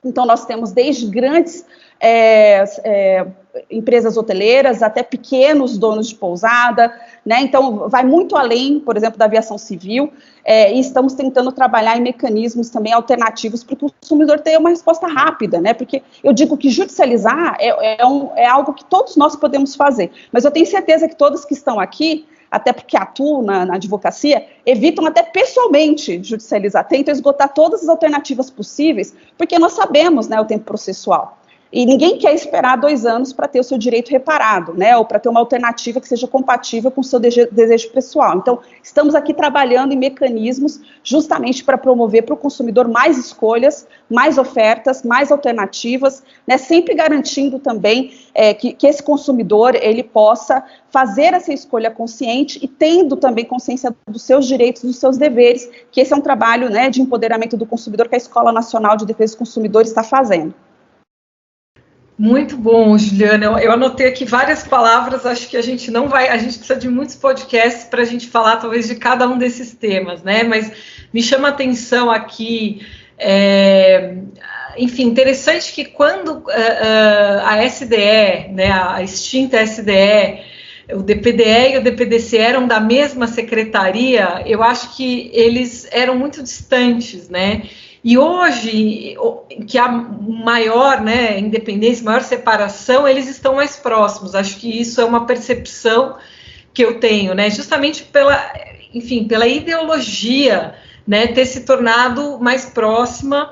então nós temos desde grandes empresas hoteleiras até pequenos donos de pousada, né, então vai muito além, por exemplo, da aviação civil, e estamos tentando trabalhar em mecanismos também alternativos para o consumidor ter uma resposta rápida, né, porque eu digo que judicializar é algo que todos nós podemos fazer, mas eu tenho certeza que todos que estão aqui, até porque atuam na advocacia, evitam até pessoalmente judicializar, tentam esgotar todas as alternativas possíveis, porque nós sabemos, né, o tempo processual. E ninguém quer esperar 2 anos para ter o seu direito reparado, né, ou para ter uma alternativa que seja compatível com o seu desejo pessoal. Então, estamos aqui trabalhando em mecanismos justamente para promover para o consumidor mais escolhas, mais ofertas, mais alternativas, né, sempre garantindo também que esse consumidor ele possa fazer essa escolha consciente e tendo também consciência dos seus direitos, dos seus deveres, que esse é um trabalho, né, de empoderamento do consumidor que a Escola Nacional de Defesa do Consumidor está fazendo. Muito bom, Juliana. Eu anotei aqui várias palavras, acho que a gente precisa de muitos podcasts para a gente falar, talvez, de cada um desses temas, né? Mas me chama a atenção aqui, enfim, interessante que quando a SDE, né, a extinta SDE, o DPDE e o DPDC eram da mesma secretaria, eu acho que eles eram muito distantes, né? E hoje, que há maior, né, independência, maior separação, eles estão mais próximos. Acho que isso é uma percepção que eu tenho, né, justamente pela ideologia, né, ter se tornado mais próxima.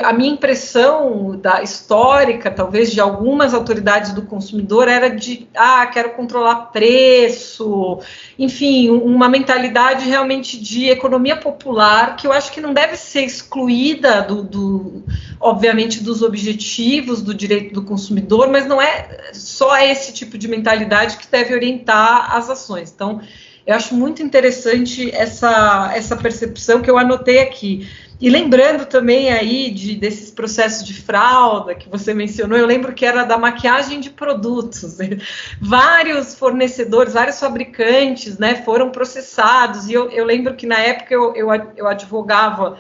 A minha impressão histórica, talvez, de algumas autoridades do consumidor era de, quero controlar preço, enfim, uma mentalidade realmente de economia popular, que eu acho que não deve ser excluída, obviamente, dos objetivos do direito do consumidor, mas não é só esse tipo de mentalidade que deve orientar as ações. Então, eu acho muito interessante essa percepção que eu anotei aqui. E lembrando também aí desses processos de fraude que você mencionou, eu lembro que era da maquiagem de produtos. Né? Vários fornecedores, vários fabricantes, né, foram processados. E eu lembro que na época eu advogava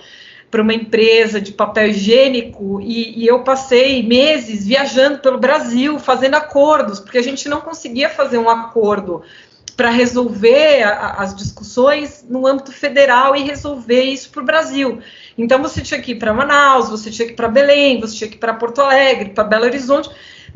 para uma empresa de papel higiênico e eu passei meses viajando pelo Brasil, fazendo acordos, porque a gente não conseguia fazer um acordo para resolver as discussões no âmbito federal e resolver isso para o Brasil. Então, você tinha que ir para Manaus, você tinha que ir para Belém, você tinha que ir para Porto Alegre, para Belo Horizonte,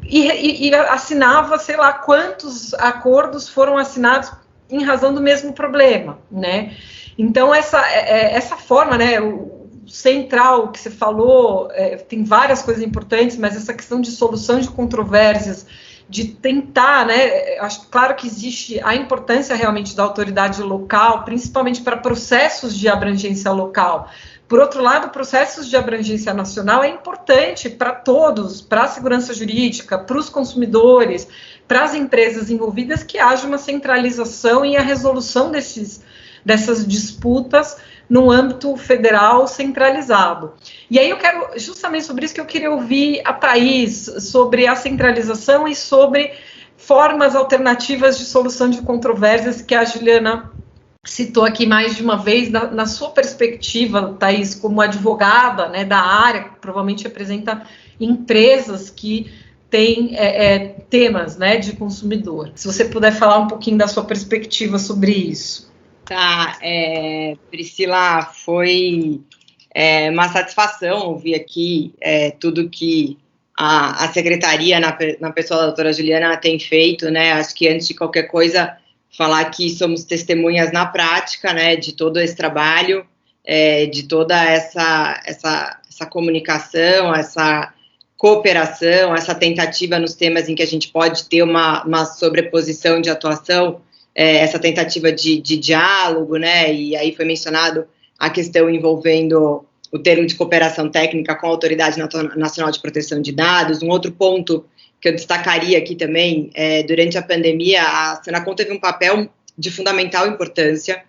e assinava, sei lá, quantos acordos foram assinados em razão do mesmo problema, né? Então, essa forma, né, o central que você falou, tem várias coisas importantes, mas essa questão de solução de controvérsias, de tentar, né, acho claro que existe a importância realmente da autoridade local, principalmente para processos de abrangência local. Por outro lado, processos de abrangência nacional é importante para todos, para a segurança jurídica, para os consumidores, para as empresas envolvidas, que haja uma centralização e a resolução dessas disputas no âmbito federal centralizado. E aí eu quero, justamente sobre isso que eu queria ouvir a Thaís, sobre a centralização e sobre formas alternativas de solução de controvérsias que a Juliana citou aqui mais de uma vez. Na sua perspectiva, Thaís, como advogada, né, da área, que provavelmente representa empresas que têm temas, né, de consumidor. Se você puder falar um pouquinho da sua perspectiva sobre isso. Tá, Priscila, foi uma satisfação ouvir aqui tudo que a secretaria, na pessoa da doutora Juliana, tem feito, né? Acho que antes de qualquer coisa, falar que somos testemunhas na prática, né, de todo esse trabalho, de toda essa comunicação, essa cooperação, essa tentativa nos temas em que a gente pode ter uma sobreposição de atuação, essa tentativa de diálogo, né, e aí foi mencionado a questão envolvendo o termo de cooperação técnica com a Autoridade Nacional de Proteção de Dados. Um outro ponto que eu destacaria aqui também, durante a pandemia, a Senacom teve um papel de fundamental importância,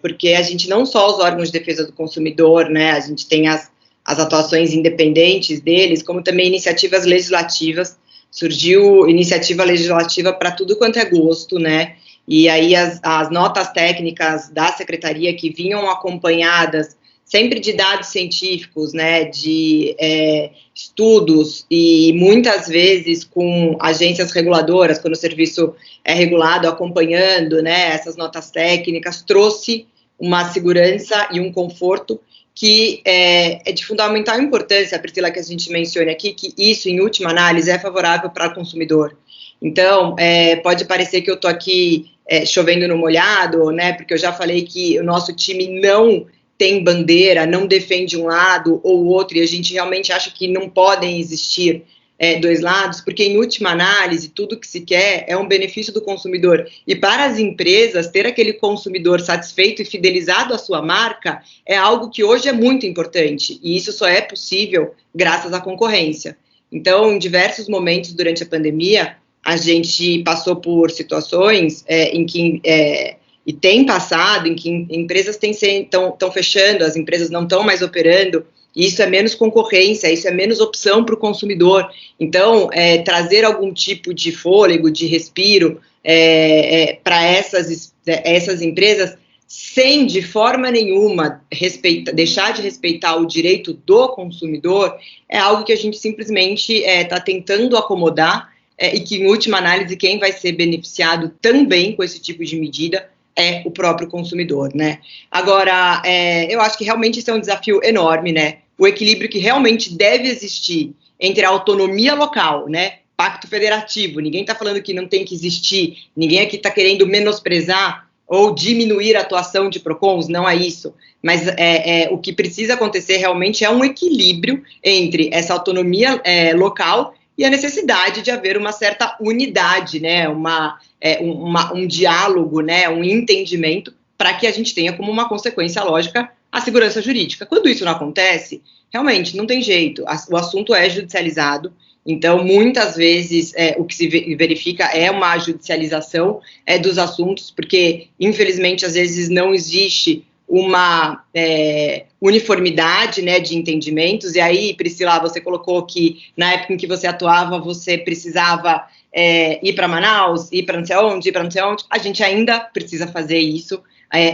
porque a gente não só os órgãos de defesa do consumidor, né, a gente tem as atuações independentes deles, como também iniciativas legislativas. Surgiu iniciativa legislativa para tudo quanto é gosto, né, e aí as notas técnicas da secretaria que vinham acompanhadas sempre de dados científicos, né, de estudos e muitas vezes com agências reguladoras, quando o serviço é regulado, acompanhando, né, essas notas técnicas, trouxe uma segurança e um conforto que é de fundamental importância, Priscila, que a gente mencione aqui, que isso, em última análise, é favorável para o consumidor. Então, pode parecer que eu estou aqui chovendo no molhado, né, porque eu já falei que o nosso time não tem bandeira, não defende um lado ou outro, e a gente realmente acha que não podem existir dois lados, porque, em última análise, tudo que se quer é um benefício do consumidor. E para as empresas, ter aquele consumidor satisfeito e fidelizado à sua marca é algo que hoje é muito importante, e isso só é possível graças à concorrência. Então, em diversos momentos durante a pandemia, a gente passou por situações em que... e tem passado, em que empresas estão fechando, as empresas não estão mais operando, isso é menos concorrência, isso é menos opção para o consumidor. Então, trazer algum tipo de fôlego, de respiro para essas empresas, sem de forma nenhuma deixar de respeitar o direito do consumidor, é algo que a gente simplesmente está tentando acomodar, e que, em última análise, quem vai ser beneficiado também com esse tipo de medida é o próprio consumidor, né? Agora, eu acho que realmente isso é um desafio enorme, né? O equilíbrio que realmente deve existir entre a autonomia local, né? Pacto federativo, ninguém está falando que não tem que existir, ninguém aqui está querendo menosprezar ou diminuir a atuação de PROCONs, não é isso. Mas o que precisa acontecer realmente é um equilíbrio entre essa autonomia local e a necessidade de haver uma certa unidade, né, um diálogo, né, um entendimento, para que a gente tenha como uma consequência lógica a segurança jurídica. Quando isso não acontece, realmente não tem jeito, o assunto é judicializado, então muitas vezes o que se verifica é uma judicialização dos assuntos, porque infelizmente às vezes não existe uma uniformidade, né, de entendimentos. E aí, Priscila, você colocou que na época em que você atuava, você precisava ir para Manaus, ir para não sei onde, a gente ainda precisa fazer isso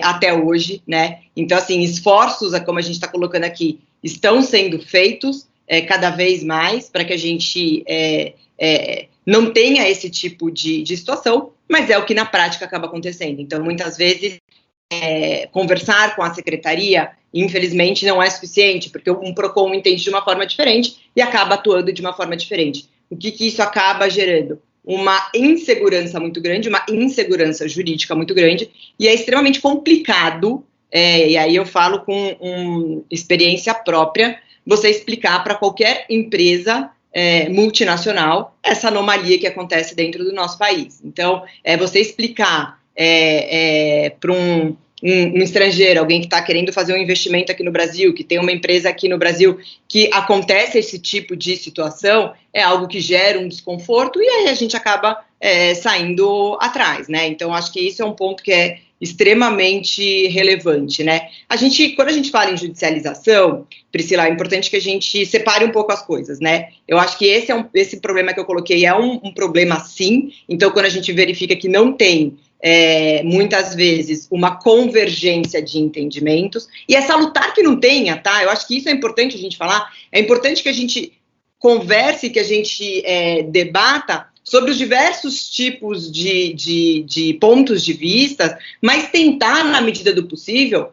até hoje, né? Então, assim, esforços, como a gente está colocando aqui, estão sendo feitos cada vez mais para que a gente não tenha esse tipo de situação, mas é o que na prática acaba acontecendo. Então, muitas vezes, conversar com a secretaria, infelizmente, não é suficiente, porque um PROCON entende de uma forma diferente e acaba atuando de uma forma diferente. O que isso acaba gerando? Uma insegurança muito grande, uma insegurança jurídica muito grande, e é extremamente complicado, e aí eu falo com experiência própria, você explicar para qualquer empresa multinacional essa anomalia que acontece dentro do nosso país. Então, você explicar para um estrangeiro, alguém que está querendo fazer um investimento aqui no Brasil, que tem uma empresa aqui no Brasil, que acontece esse tipo de situação, é algo que gera um desconforto e aí a gente acaba saindo atrás, né? Então, acho que isso é um ponto que é extremamente relevante, né? Quando a gente fala em judicialização, Priscila, é importante que a gente separe um pouco as coisas, né? Eu acho que esse problema que eu coloquei é um problema, sim. Então, quando a gente verifica que não tem muitas vezes uma convergência de entendimentos, e é salutar que não tenha, tá? Eu acho que isso é importante a gente falar, é importante que a gente converse, que a gente debata sobre os diversos tipos de pontos de vista, mas tentar, na medida do possível,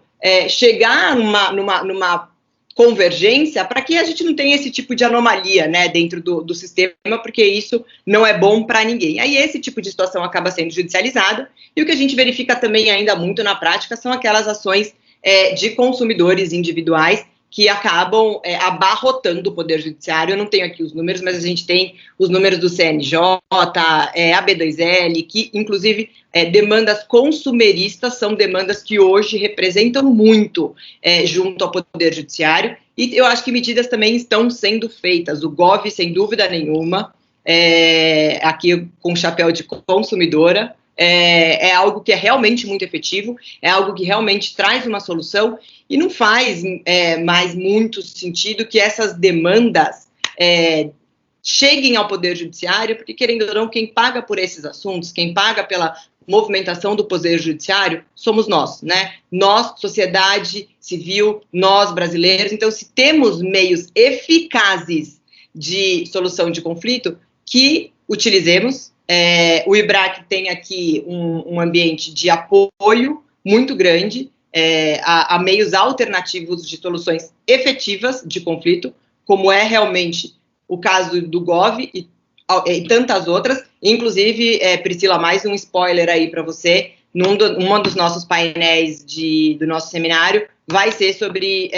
chegar numa convergência para que a gente não tenha esse tipo de anomalia, né, dentro do sistema, porque isso não é bom para ninguém. Aí esse tipo de situação acaba sendo judicializada, e o que a gente verifica também ainda muito na prática são aquelas ações de consumidores individuais que acabam abarrotando o Poder Judiciário. Eu não tenho aqui os números, mas a gente tem os números do CNJ, a B2L, que, inclusive, demandas consumeristas são demandas que hoje representam muito junto ao Poder Judiciário, e eu acho que medidas também estão sendo feitas. O GOV, sem dúvida nenhuma, aqui com o chapéu de consumidora, é algo que é realmente muito efetivo, é algo que realmente traz uma solução, e não faz mais muito sentido que essas demandas cheguem ao Poder Judiciário, porque, querendo ou não, quem paga por esses assuntos, quem paga pela movimentação do Poder Judiciário, somos nós, né? Nós, sociedade civil, nós, brasileiros. Então, se temos meios eficazes de solução de conflito, que utilizemos. O IBRAC tem aqui um ambiente de apoio muito grande a meios alternativos de soluções efetivas de conflito, como é realmente o caso do GOV e tantas outras. Inclusive, Priscila, mais um spoiler aí para você, um dos nossos painéis do nosso seminário vai ser sobre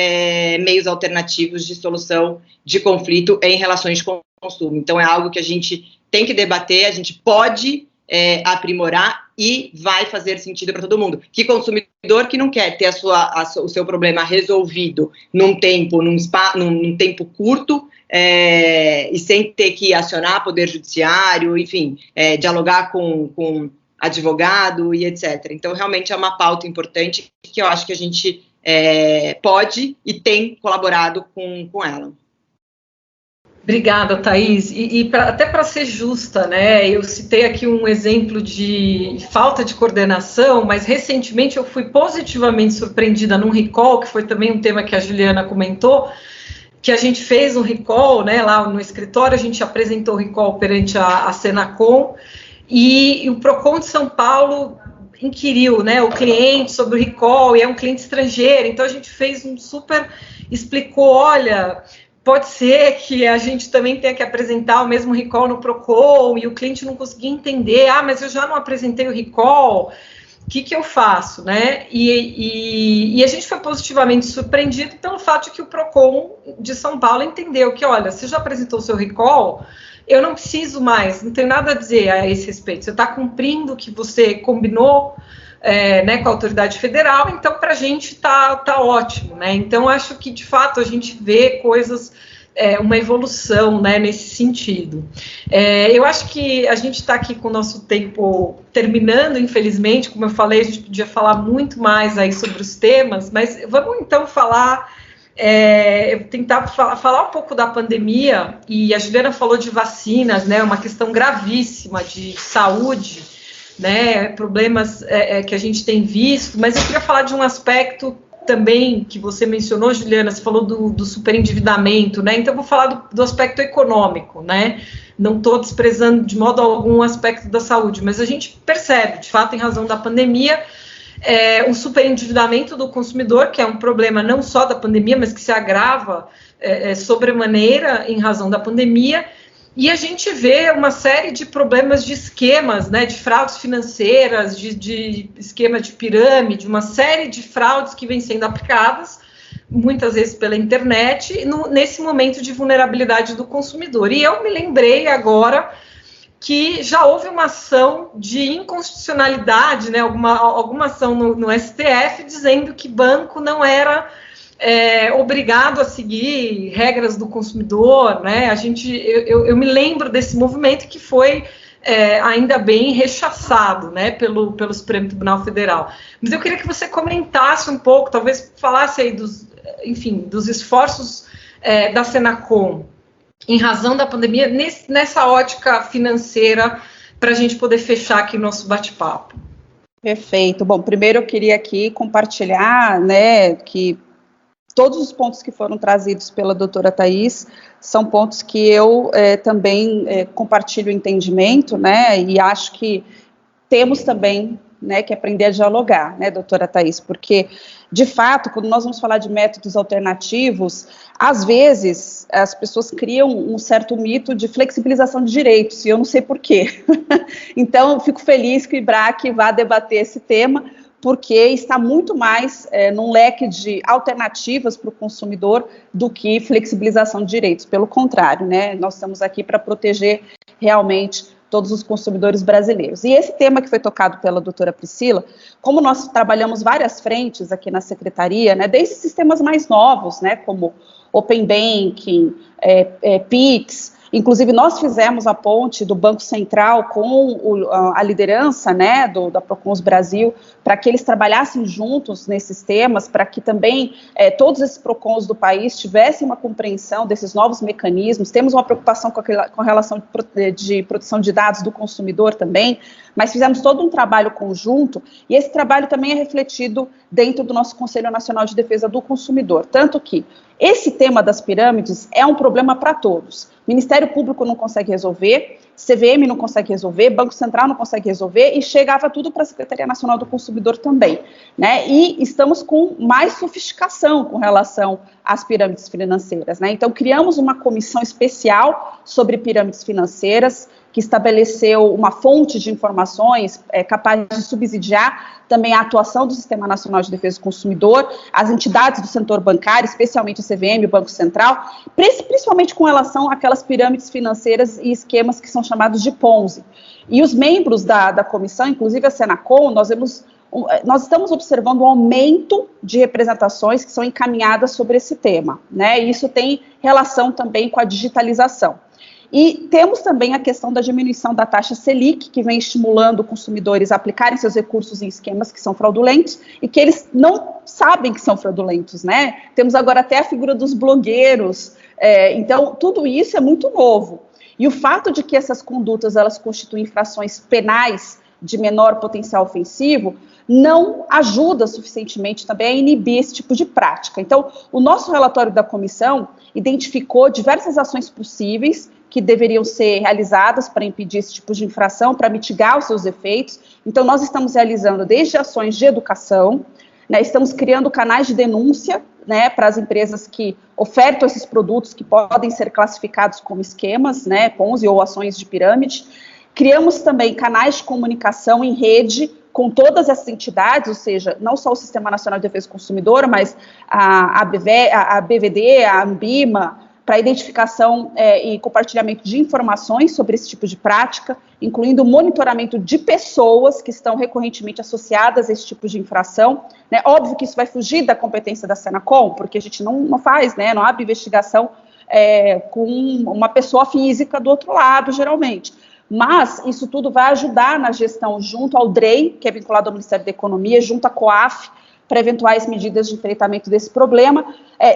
meios alternativos de solução de conflito em relações de consumo. Então, é algo que a gente tem que debater, a gente pode aprimorar e vai fazer sentido para todo mundo. Que consumidor que não quer ter o seu problema resolvido num tempo curto, e sem ter que acionar Poder Judiciário, enfim, dialogar com advogado e etc. Então, realmente é uma pauta importante que eu acho que a gente pode e tem colaborado com ela. Obrigada, Thaís. Até para ser justa, né? Eu citei aqui um exemplo de falta de coordenação, mas recentemente eu fui positivamente surpreendida num recall, que foi também um tema que a Juliana comentou, que a gente fez um recall, né? Lá no escritório, a gente apresentou o recall perante a Senacom, e o Procon de São Paulo inquiriu, né, o cliente sobre o recall, e é um cliente estrangeiro, então a gente fez explicou, olha, pode ser que a gente também tenha que apresentar o mesmo recall no Procon, e o cliente não conseguia entender, mas eu já não apresentei o recall, o que eu faço, né? E a gente foi positivamente surpreendido pelo fato de que o Procon de São Paulo entendeu que, olha, você já apresentou o seu recall, eu não preciso mais, não tenho nada a dizer a esse respeito, você está cumprindo o que você combinou, né, com a autoridade federal, então para a gente tá ótimo, né? Então acho que de fato a gente vê coisas, uma evolução, né, nesse sentido. Eu acho que a gente está aqui com o nosso tempo terminando, infelizmente, como eu falei, a gente podia falar muito mais aí sobre os temas, mas vamos então tentar falar um pouco da pandemia, e a Juliana falou de vacinas, né, uma questão gravíssima de saúde, né, problemas que a gente tem visto, mas eu queria falar de um aspecto também que você mencionou, Juliana, você falou do superendividamento, né, então eu vou falar do aspecto econômico, né, não estou desprezando de modo algum o aspecto da saúde, mas a gente percebe, de fato, em razão da pandemia, um superendividamento do consumidor, que é um problema não só da pandemia, mas que se agrava sobremaneira em razão da pandemia, e a gente vê uma série de problemas de esquemas, né, de fraudes financeiras, de esquema de pirâmide, uma série de fraudes que vêm sendo aplicadas, muitas vezes pela internet, nesse momento de vulnerabilidade do consumidor. E eu me lembrei agora que já houve uma ação de inconstitucionalidade, né, alguma ação no STF, dizendo que banco não era obrigado a seguir regras do consumidor, né? Eu me lembro desse movimento que foi ainda bem rechaçado, né, pelo Supremo Tribunal Federal. Mas eu queria que você comentasse um pouco, talvez falasse aí dos esforços da Senacom em razão da pandemia, nessa ótica financeira, para a gente poder fechar aqui o nosso bate-papo. Perfeito. Bom, primeiro eu queria aqui compartilhar, né, que todos os pontos que foram trazidos pela doutora Thaís são pontos que eu também compartilho o entendimento, né, e acho que temos também, né, que aprender a dialogar, né, doutora Thaís, porque, de fato, quando nós vamos falar de métodos alternativos, às vezes as pessoas criam um certo mito de flexibilização de direitos, e eu não sei por quê. Então, fico feliz que o IBRAC vá debater esse tema, porque está muito mais num leque de alternativas para o consumidor do que flexibilização de direitos. Pelo contrário, né, nós estamos aqui para proteger realmente todos os consumidores brasileiros. E esse tema que foi tocado pela doutora Priscila, como nós trabalhamos várias frentes aqui na Secretaria, né, desde sistemas mais novos, né, como Open Banking, PIX, inclusive nós fizemos a ponte do Banco Central com a liderança, né, da Procons Brasil, para que eles trabalhassem juntos nesses temas, para que também todos esses Procons do país tivessem uma compreensão desses novos mecanismos. Temos uma preocupação com relação de proteção de dados do consumidor também, mas fizemos todo um trabalho conjunto, e esse trabalho também é refletido dentro do nosso Conselho Nacional de Defesa do Consumidor, tanto que esse tema das pirâmides é um problema para todos. Ministério Público não consegue resolver, CVM não consegue resolver, Banco Central não consegue resolver, e chegava tudo para a Secretaria Nacional do Consumidor também, né? E estamos com mais sofisticação com relação às pirâmides financeiras, né? Então, criamos uma comissão especial sobre pirâmides financeiras, que estabeleceu uma fonte de informações capaz de subsidiar também a atuação do Sistema Nacional de Defesa do Consumidor, as entidades do setor bancário, especialmente o CVM, o Banco Central, principalmente com relação àquelas pirâmides financeiras e esquemas que são chamados de Ponzi. E os membros da comissão, inclusive a Senacom, nós estamos observando um aumento de representações que são encaminhadas sobre esse tema, né? E isso tem relação também com a digitalização. E temos também a questão da diminuição da taxa Selic, que vem estimulando consumidores a aplicarem seus recursos em esquemas que são fraudulentos e que eles não sabem que são fraudulentos, né? Temos agora até a figura dos blogueiros, então tudo isso é muito novo. E o fato de que essas condutas elas constituem infrações penais de menor potencial ofensivo não ajuda suficientemente também a inibir esse tipo de prática. Então, o nosso relatório da comissão identificou diversas ações possíveis que deveriam ser realizadas para impedir esse tipo de infração, para mitigar os seus efeitos. Então, nós estamos realizando desde ações de educação, né, estamos criando canais de denúncia, né, para as empresas que ofertam esses produtos que podem ser classificados como esquemas, né, Ponzi ou ações de pirâmide. Criamos também canais de comunicação em rede com todas essas entidades, ou seja, não só o Sistema Nacional de Defesa do Consumidor, mas a BVD, a Anbima, para identificação e compartilhamento de informações sobre esse tipo de prática, incluindo o monitoramento de pessoas que estão recorrentemente associadas a esse tipo de infração. Né? Óbvio que isso vai fugir da competência da Senacom, porque a gente não faz, né, não abre investigação com uma pessoa física do outro lado, geralmente. Mas isso tudo vai ajudar na gestão junto ao DREI, que é vinculado ao Ministério da Economia, junto à COAF, para eventuais medidas de enfrentamento desse problema.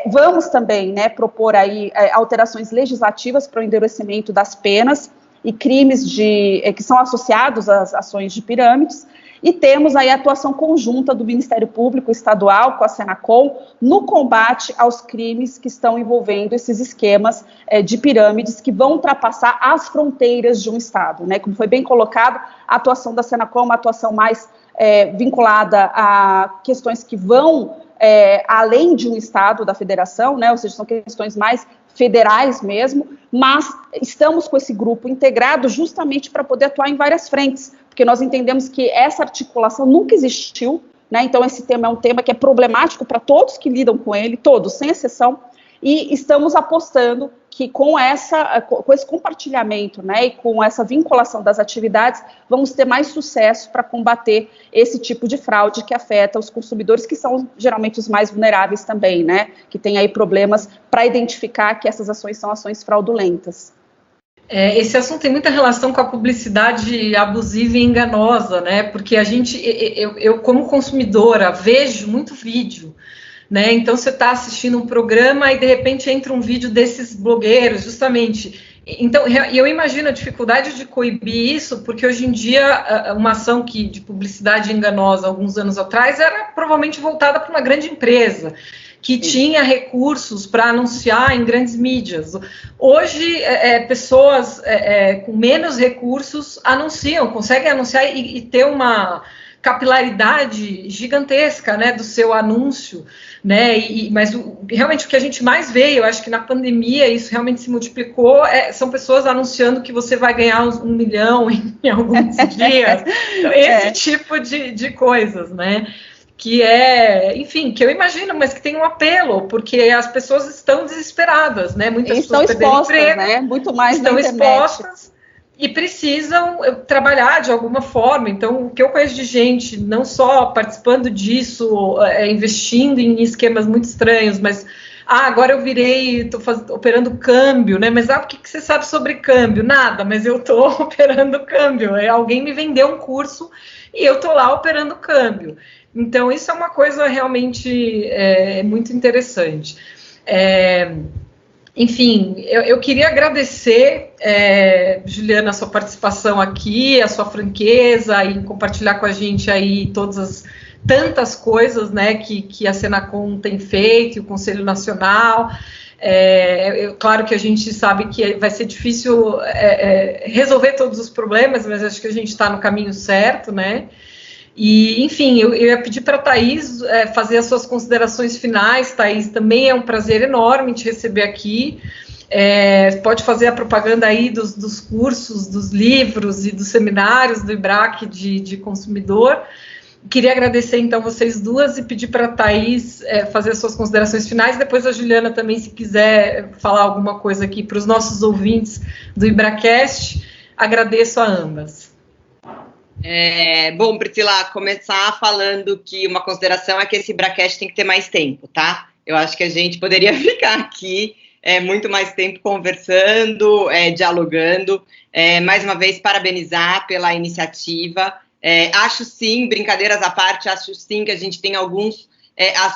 Vamos também, né, propor aí alterações legislativas para o endurecimento das penas e crimes que são associados às ações de pirâmides. E temos aí a atuação conjunta do Ministério Público Estadual com a Senacom no combate aos crimes que estão envolvendo esses esquemas de pirâmides que vão ultrapassar as fronteiras de um Estado, né? Como foi bem colocado, a atuação da Senacom é uma atuação mais vinculada a questões que vão além de um Estado da Federação, né? Ou seja, são questões mais federais mesmo, mas estamos com esse grupo integrado justamente para poder atuar em várias frentes, porque nós entendemos que essa articulação nunca existiu, né? Então esse tema é um tema que é problemático para todos que lidam com ele, todos, sem exceção, e estamos apostando que com esse compartilhamento, né, e com essa vinculação das atividades, vamos ter mais sucesso para combater esse tipo de fraude que afeta os consumidores, que são geralmente os mais vulneráveis também, né, que têm aí problemas para identificar que essas ações são ações fraudulentas. Esse assunto tem muita relação com a publicidade abusiva e enganosa, né, porque eu como consumidora vejo muito vídeo, né? Então você está assistindo um programa e de repente entra um vídeo desses blogueiros, justamente. Então, eu imagino a dificuldade de coibir isso, porque hoje em dia uma ação de publicidade enganosa, alguns anos atrás, era provavelmente voltada para uma grande empresa, que tinha recursos para anunciar em grandes mídias. Hoje, pessoas com menos recursos conseguem anunciar e ter uma capilaridade gigantesca, né, do seu anúncio, né, mas realmente o que a gente mais vê, eu acho que na pandemia isso realmente se multiplicou, são pessoas anunciando que você vai ganhar 1 milhão em alguns dias, então, esse tipo de coisas, né, que enfim, que eu imagino, mas que tem um apelo, porque as pessoas estão desesperadas, né, muitas pessoas perderam emprego, né, muito mais estão expostas, e precisam trabalhar de alguma forma. Então, o que eu conheço de gente, não só participando disso, investindo em esquemas muito estranhos, mas, agora eu estou operando câmbio, né? Mas, o que você sabe sobre câmbio? Nada, mas eu estou operando câmbio. Alguém me vendeu um curso e eu estou lá operando câmbio. Então, isso é uma coisa realmente muito interessante. Enfim, eu queria agradecer, Juliana, a sua participação aqui, a sua franqueza em compartilhar com a gente aí tantas coisas, né, que a Senacom tem feito, e o Conselho Nacional. Claro que a gente sabe que vai ser difícil resolver todos os problemas, mas acho que a gente está no caminho certo, né? E, enfim, eu ia pedir para a Thaís fazer as suas considerações finais. Thaís, também é um prazer enorme te receber aqui. Pode fazer a propaganda aí dos cursos, dos livros e dos seminários do IBRAC de consumidor. Queria agradecer, então, vocês duas e pedir para a Thaís fazer as suas considerações finais. Depois a Juliana também, se quiser falar alguma coisa aqui para os nossos ouvintes do IBRACast, agradeço a ambas. Bom, Priscila, começar falando que uma consideração é que esse IBRACast tem que ter mais tempo, tá? Eu acho que a gente poderia ficar aqui muito mais tempo conversando, dialogando. Mais uma vez, parabenizar pela iniciativa. Acho sim, brincadeiras à parte, acho sim que a gente tem alguns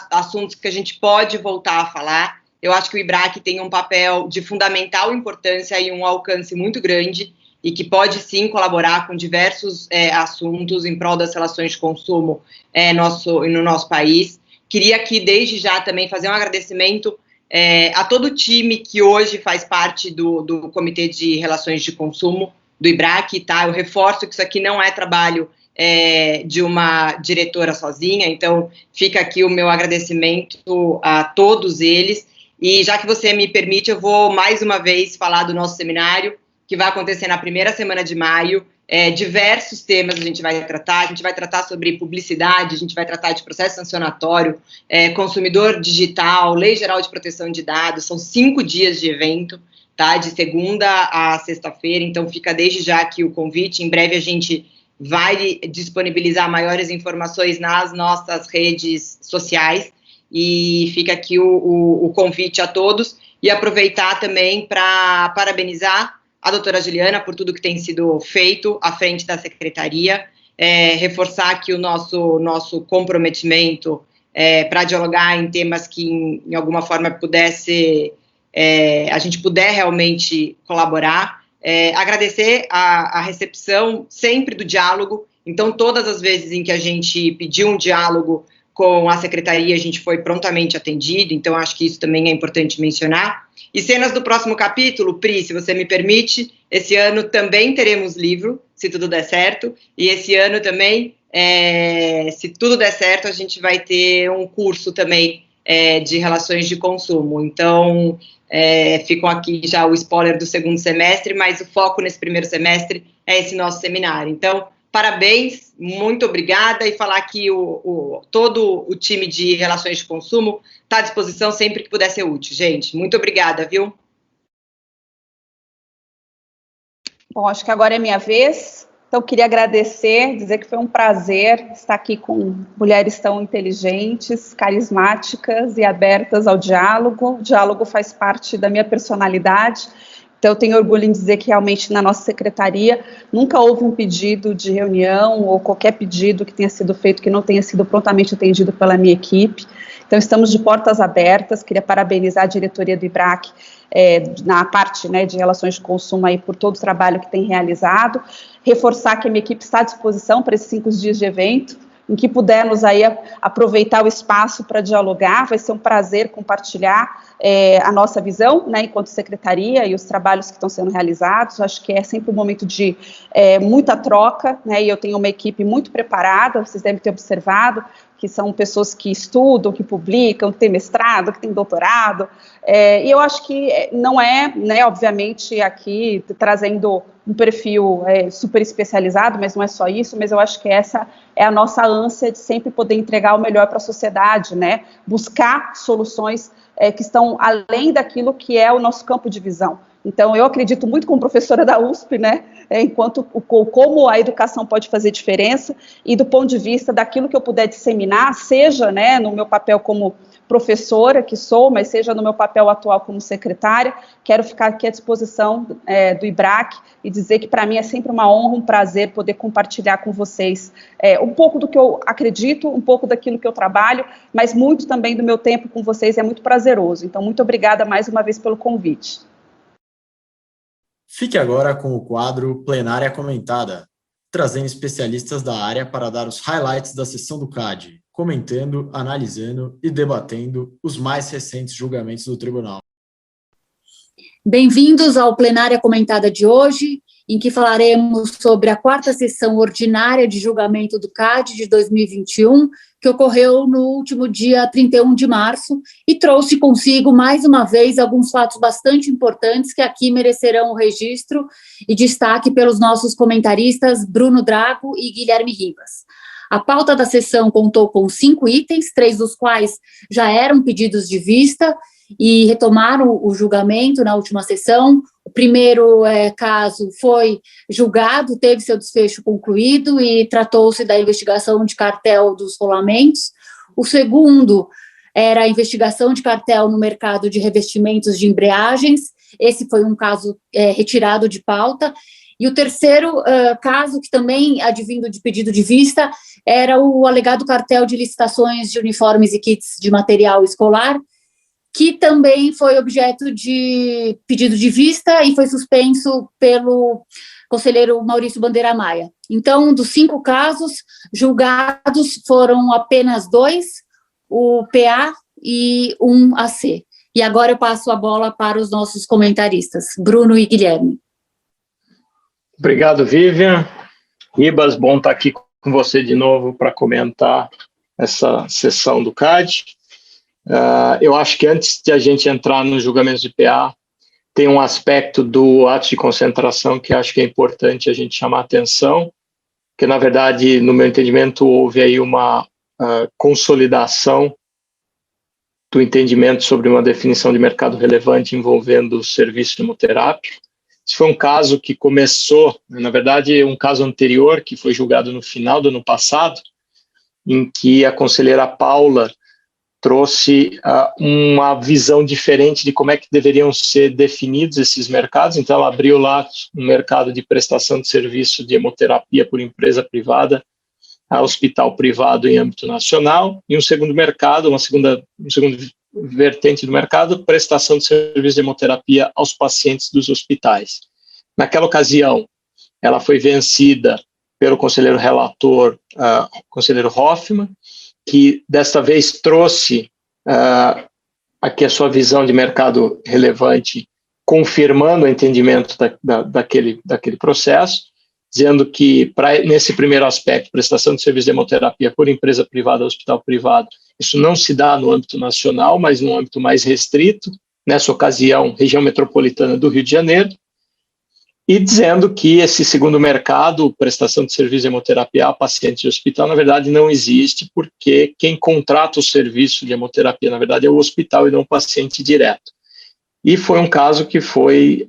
assuntos que a gente pode voltar a falar. Eu acho que o IBRAC tem um papel de fundamental importância e um alcance muito grande e que pode sim colaborar com diversos assuntos em prol das relações de consumo no nosso país. Queria aqui, desde já, também fazer um agradecimento a todo o time que hoje faz parte do Comitê de Relações de Consumo do IBRAC, tá? Eu reforço que isso aqui não é trabalho de uma diretora sozinha, então fica aqui o meu agradecimento a todos eles. E já que você me permite, eu vou mais uma vez falar do nosso seminário, que vai acontecer na primeira semana de maio. Diversos temas a gente vai tratar sobre publicidade, a gente vai tratar de processo sancionatório, consumidor digital, Lei Geral de Proteção de Dados. São 5 dias de evento, tá? De segunda a sexta-feira, então fica desde já aqui o convite. Em breve a gente vai disponibilizar maiores informações nas nossas redes sociais. E fica aqui o convite a todos e aproveitar também para parabenizar a doutora Juliana por tudo que tem sido feito à frente da secretaria, reforçar aqui o nosso comprometimento para dialogar em temas que, em alguma forma, a gente puder realmente colaborar, agradecer a recepção sempre do diálogo. Então, todas as vezes em que a gente pediu um diálogo com a secretaria, a gente foi prontamente atendido, então acho que isso também é importante mencionar. E cenas do próximo capítulo, Pri, se você me permite, esse ano também teremos livro, se tudo der certo, e esse ano também, se tudo der certo, a gente vai ter um curso também de relações de consumo. Então, ficam aqui já o spoiler do segundo semestre, mas o foco nesse primeiro semestre é esse nosso seminário. Então, parabéns, muito obrigada, e falar que todo o time de relações de consumo está à disposição sempre que puder ser útil. Gente, muito obrigada, viu? Bom, acho que agora é minha vez, então queria agradecer, dizer que foi um prazer estar aqui com mulheres tão inteligentes, carismáticas e abertas ao diálogo. O diálogo faz parte da minha personalidade. Então, eu tenho orgulho em dizer que realmente na nossa secretaria nunca houve um pedido de reunião ou qualquer pedido que tenha sido feito que não tenha sido prontamente atendido pela minha equipe. Então, estamos de portas abertas. Queria parabenizar a diretoria do IBRAC na parte, né, de relações de consumo aí por todo o trabalho que tem realizado. Reforçar que a minha equipe está à disposição para esses 5 dias de evento, em que pudermos aí aproveitar o espaço para dialogar. Vai ser um prazer compartilhar a nossa visão, né, enquanto secretaria, e os trabalhos que estão sendo realizados. Acho que é sempre um momento de muita troca, né, e eu tenho uma equipe muito preparada, vocês devem ter observado, que são pessoas que estudam, que publicam, que têm mestrado, que têm doutorado, e eu acho que não é, né, obviamente, aqui trazendo um perfil super especializado, mas não é só isso, mas eu acho que essa é a nossa ânsia de sempre poder entregar o melhor para a sociedade, né, buscar soluções que estão além daquilo que é o nosso campo de visão. Então, eu acredito muito como professora da USP, né, como a educação pode fazer diferença, e do ponto de vista daquilo que eu puder disseminar, seja, né, no meu papel como professora que sou, mas seja no meu papel atual como secretária, quero ficar aqui à disposição do IBRAC e dizer que para mim é sempre uma honra, um prazer poder compartilhar com vocês um pouco do que eu acredito, um pouco daquilo que eu trabalho, mas muito também do meu tempo com vocês é muito prazeroso. Então, muito obrigada mais uma vez pelo convite. Fique agora com o quadro Plenária Comentada, trazendo especialistas da área para dar os highlights da sessão do CAD, comentando, analisando e debatendo os mais recentes julgamentos do tribunal. Bem-vindos ao Plenária Comentada de hoje, em que falaremos sobre a 4ª sessão ordinária de julgamento do CAD de 2021, que ocorreu no último dia 31 de março e trouxe consigo, mais uma vez, alguns fatos bastante importantes que aqui merecerão o registro e destaque pelos nossos comentaristas Bruno Drago e Guilherme Ribas. A pauta da sessão contou com 5 itens, 3 dos quais já eram pedidos de vista e retomaram o julgamento na última sessão. O primeiro caso foi julgado, teve seu desfecho concluído e tratou-se da investigação de cartel dos rolamentos. O segundo era a investigação de cartel no mercado de revestimentos de embreagens. Esse foi um caso retirado de pauta. E o terceiro caso, que também advindo de pedido de vista, era o alegado cartel de licitações de uniformes e kits de material escolar, que também foi objeto de pedido de vista e foi suspenso pelo conselheiro Maurício Bandeira Maia. Então, dos 5 casos julgados, foram apenas 2, o PA e um AC. E agora eu passo a bola para os nossos comentaristas, Bruno e Guilherme. Obrigado, Vivian. Ribas, bom estar aqui com você de novo para comentar essa sessão do CAD. Eu acho que antes de a gente entrar nos julgamentos de PA, tem um aspecto do ato de concentração que acho que é importante a gente chamar a atenção, que na verdade, no meu entendimento, houve aí uma consolidação do entendimento sobre uma definição de mercado relevante envolvendo o serviço hemoterápico. Esse foi um caso que começou, na verdade, um caso anterior, que foi julgado no final do ano passado, em que a conselheira Paula trouxe uma visão diferente de como é que deveriam ser definidos esses mercados. Então, ela abriu lá um mercado de prestação de serviço de hemoterapia por empresa privada, a hospital privado em âmbito nacional, e um segundo mercado, um segundo vertente do mercado, prestação de serviço de hemoterapia aos pacientes dos hospitais. Naquela ocasião, ela foi vencida pelo conselheiro relator, conselheiro Hoffmann, que desta vez trouxe aqui a sua visão de mercado relevante, confirmando o entendimento daquele processo, dizendo que, nesse primeiro aspecto, prestação de serviço de hemoterapia por empresa privada, hospital privado, isso não se dá no âmbito nacional, mas no âmbito mais restrito, nessa ocasião, região metropolitana do Rio de Janeiro, e dizendo que esse segundo mercado, prestação de serviço de hemoterapia a pacientes de hospital, na verdade não existe, porque quem contrata o serviço de hemoterapia, na verdade, é o hospital e não o paciente direto. E foi um caso que foi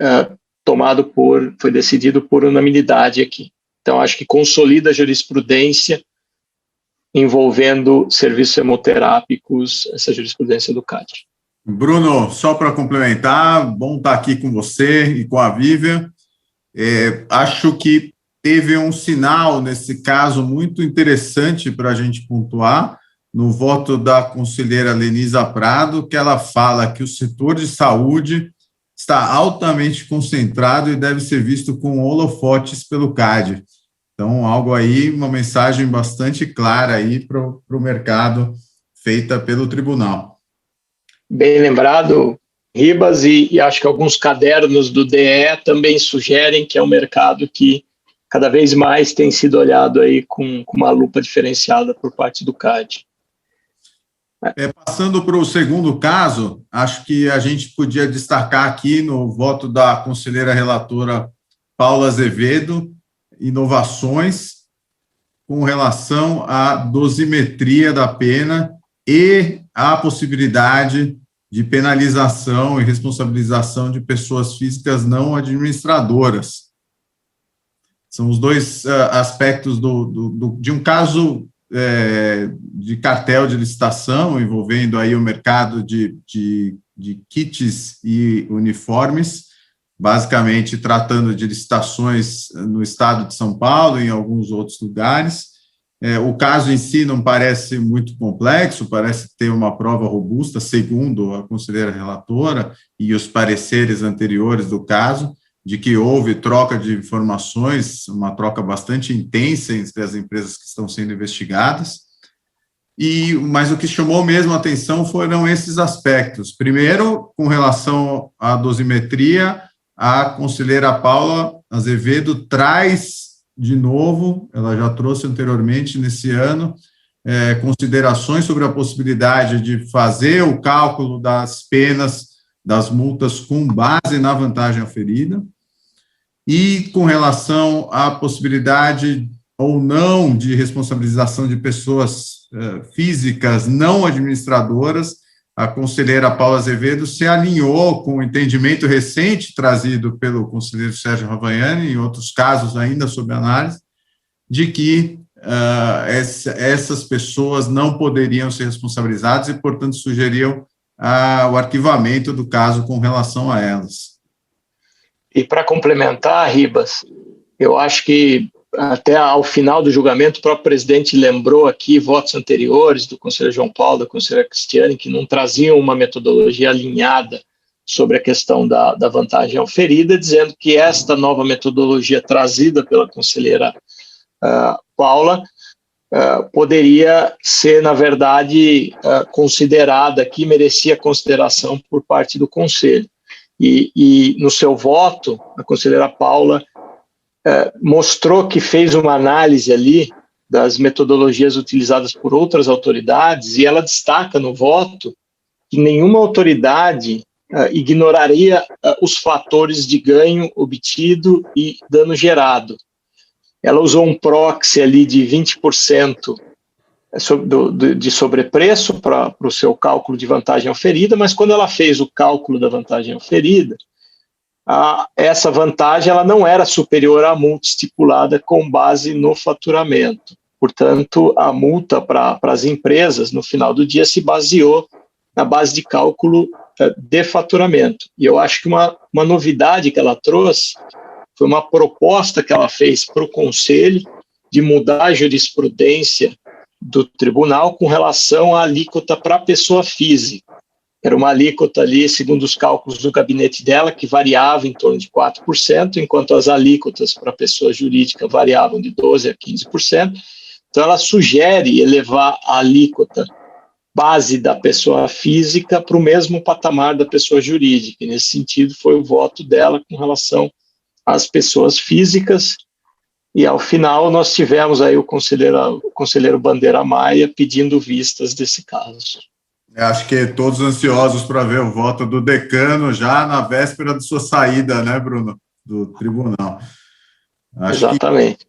foi decidido por unanimidade aqui. Então, acho que consolida a jurisprudência envolvendo serviços hemoterápicos, essa jurisprudência do CAD. Bruno, só para complementar, bom estar aqui com você e com a Vivian. Acho que teve um sinal, nesse caso, muito interessante para a gente pontuar, no voto da conselheira Lenisa Prado, que ela fala que o setor de saúde está altamente concentrado e deve ser visto com holofotes pelo CAD. Então, algo aí, uma mensagem bastante clara aí para o mercado, feita pelo tribunal. Bem lembrado, Ribas, e acho que alguns cadernos do DE também sugerem que é um mercado que cada vez mais tem sido olhado aí com uma lupa diferenciada por parte do CAD. Passando para o segundo caso, acho que a gente podia destacar aqui no voto da conselheira relatora Paula Azevedo, inovações com relação à dosimetria da pena e a possibilidade de penalização e responsabilização de pessoas físicas não administradoras. São os dois aspectos de um caso de cartel de licitação envolvendo aí o mercado de kits e uniformes, basicamente tratando de licitações no estado de São Paulo e em alguns outros lugares. O caso em si não parece muito complexo, parece ter uma prova robusta, segundo a conselheira relatora e os pareceres anteriores do caso, de que houve troca de informações, uma troca bastante intensa entre as empresas que estão sendo investigadas, mas o que chamou mesmo a atenção foram esses aspectos. Primeiro, com relação à dosimetria, a conselheira Paula Azevedo traz de novo, ela já trouxe anteriormente nesse ano, considerações sobre a possibilidade de fazer o cálculo das penas, das multas com base na vantagem aferida, e com relação à possibilidade ou não de responsabilização de pessoas físicas não administradoras, a conselheira Paula Azevedo se alinhou com o entendimento recente trazido pelo conselheiro Sérgio Ravagnani, em outros casos ainda sob análise, de que essas pessoas não poderiam ser responsabilizadas e, portanto, sugeriam o arquivamento do caso com relação a elas. E para complementar, Ribas, eu acho que até ao final do julgamento o próprio presidente lembrou aqui votos anteriores do conselheiro João Paulo, da conselheira Cristiane, que não traziam uma metodologia alinhada sobre a questão da vantagem auferida, dizendo que esta nova metodologia trazida pela conselheira Paula poderia ser, na verdade, considerada aqui, merecia consideração por parte do Conselho. E no seu voto, a conselheira Paula mostrou que fez uma análise ali das metodologias utilizadas por outras autoridades, e ela destaca no voto que nenhuma autoridade ignoraria os fatores de ganho obtido e dano gerado. Ela usou um proxy ali de 20% de sobrepreço para o seu cálculo de vantagem auferida, mas quando ela fez o cálculo da vantagem auferida, essa vantagem ela não era superior à multa estipulada com base no faturamento. Portanto, a multa para as empresas, no final do dia, se baseou na base de cálculo de faturamento. E eu acho que uma novidade que ela trouxe foi uma proposta que ela fez para o Conselho de mudar a jurisprudência do tribunal com relação à alíquota para a pessoa física. Era uma alíquota ali, segundo os cálculos do gabinete dela, que variava em torno de 4%, enquanto as alíquotas para a pessoa jurídica variavam de 12% a 15%. Então, ela sugere elevar a alíquota base da pessoa física para o mesmo patamar da pessoa jurídica. E, nesse sentido, foi o voto dela com relação às pessoas físicas. E, ao final, nós tivemos aí o conselheiro Bandeira Maia pedindo vistas desse caso. Eu acho que todos ansiosos para ver o voto do decano já na véspera de sua saída, né, Bruno, do tribunal. Exatamente.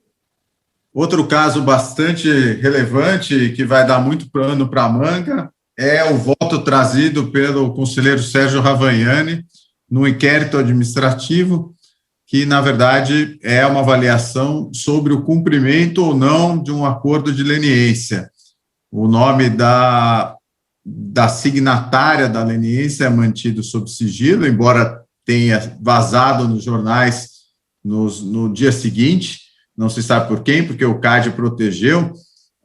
Outro caso bastante relevante, que vai dar muito pano para a manga, é o voto trazido pelo conselheiro Sérgio Ravagnani no inquérito administrativo, que, na verdade, é uma avaliação sobre o cumprimento ou não de um acordo de leniência. O nome da signatária da leniência é mantido sob sigilo, embora tenha vazado nos jornais no dia seguinte, não se sabe por quem, porque o CAD protegeu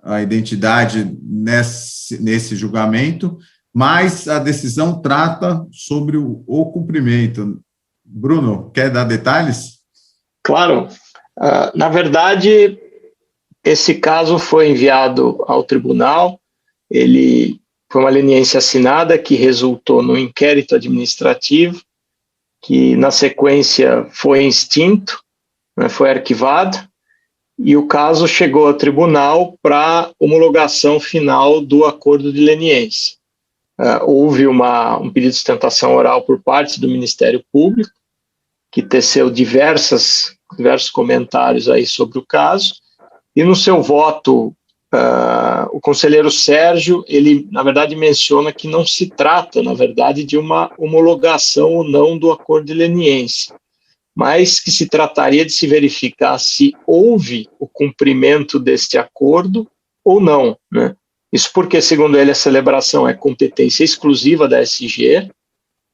a identidade nesse julgamento, mas a decisão trata sobre o cumprimento. Bruno, quer dar detalhes? Claro. Na verdade, esse caso foi enviado ao tribunal, ele foi uma leniência assinada que resultou no inquérito administrativo, que na sequência foi extinto, né, foi arquivado, e o caso chegou ao tribunal para homologação final do acordo de leniência. Houve um pedido de sustentação oral por parte do Ministério Público, que teceu diversos comentários aí sobre o caso, e no seu voto, o conselheiro Sérgio, ele, na verdade, menciona que não se trata, na verdade, de uma homologação ou não do acordo de leniência, mas que se trataria de se verificar se houve o cumprimento deste acordo ou não, né? Isso porque, segundo ele, a celebração é competência exclusiva da SG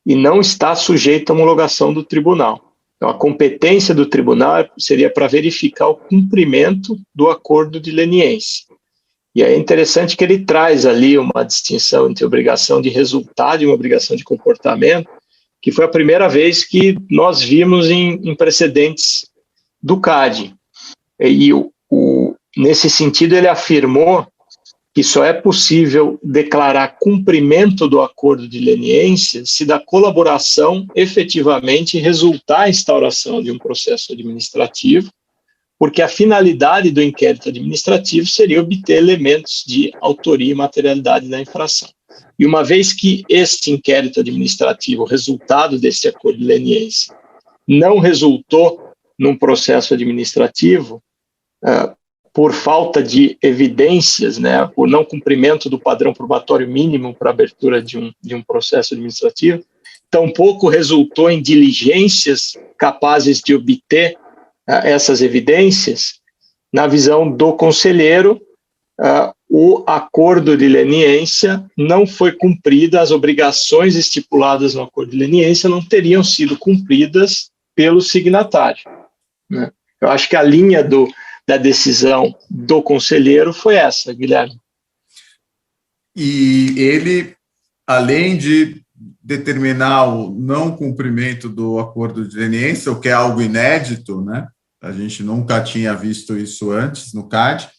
e não está sujeita à homologação do tribunal. Então, a competência do tribunal seria para verificar o cumprimento do acordo de leniência. E é interessante que ele traz ali uma distinção entre obrigação de resultado e uma obrigação de comportamento, que foi a primeira vez que nós vimos em precedentes do CAD. E nesse sentido, ele afirmou que só é possível declarar cumprimento do acordo de leniência se da colaboração efetivamente resultar a instauração de um processo administrativo, porque a finalidade do inquérito administrativo seria obter elementos de autoria e materialidade da infração. E uma vez que este inquérito administrativo, o resultado desse acordo de leniência, não resultou num processo administrativo, por falta de evidências, né, por não cumprimento do padrão probatório mínimo para abertura de um processo administrativo, tampouco resultou em diligências capazes de obter essas evidências, na visão do conselheiro, o acordo de leniência não foi cumprido, as obrigações estipuladas no acordo de leniência não teriam sido cumpridas pelo signatário, né? Eu acho que a linha da decisão do conselheiro foi essa, Guilherme. E ele, além de determinar o não cumprimento do acordo de leniência, o que é algo inédito, né? A gente nunca tinha visto isso antes no CAD,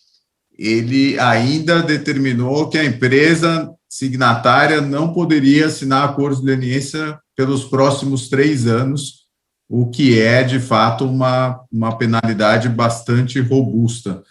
ele ainda determinou que a empresa signatária não poderia assinar acordos de leniência pelos próximos 3 anos, o que é, de fato, uma penalidade bastante robusta.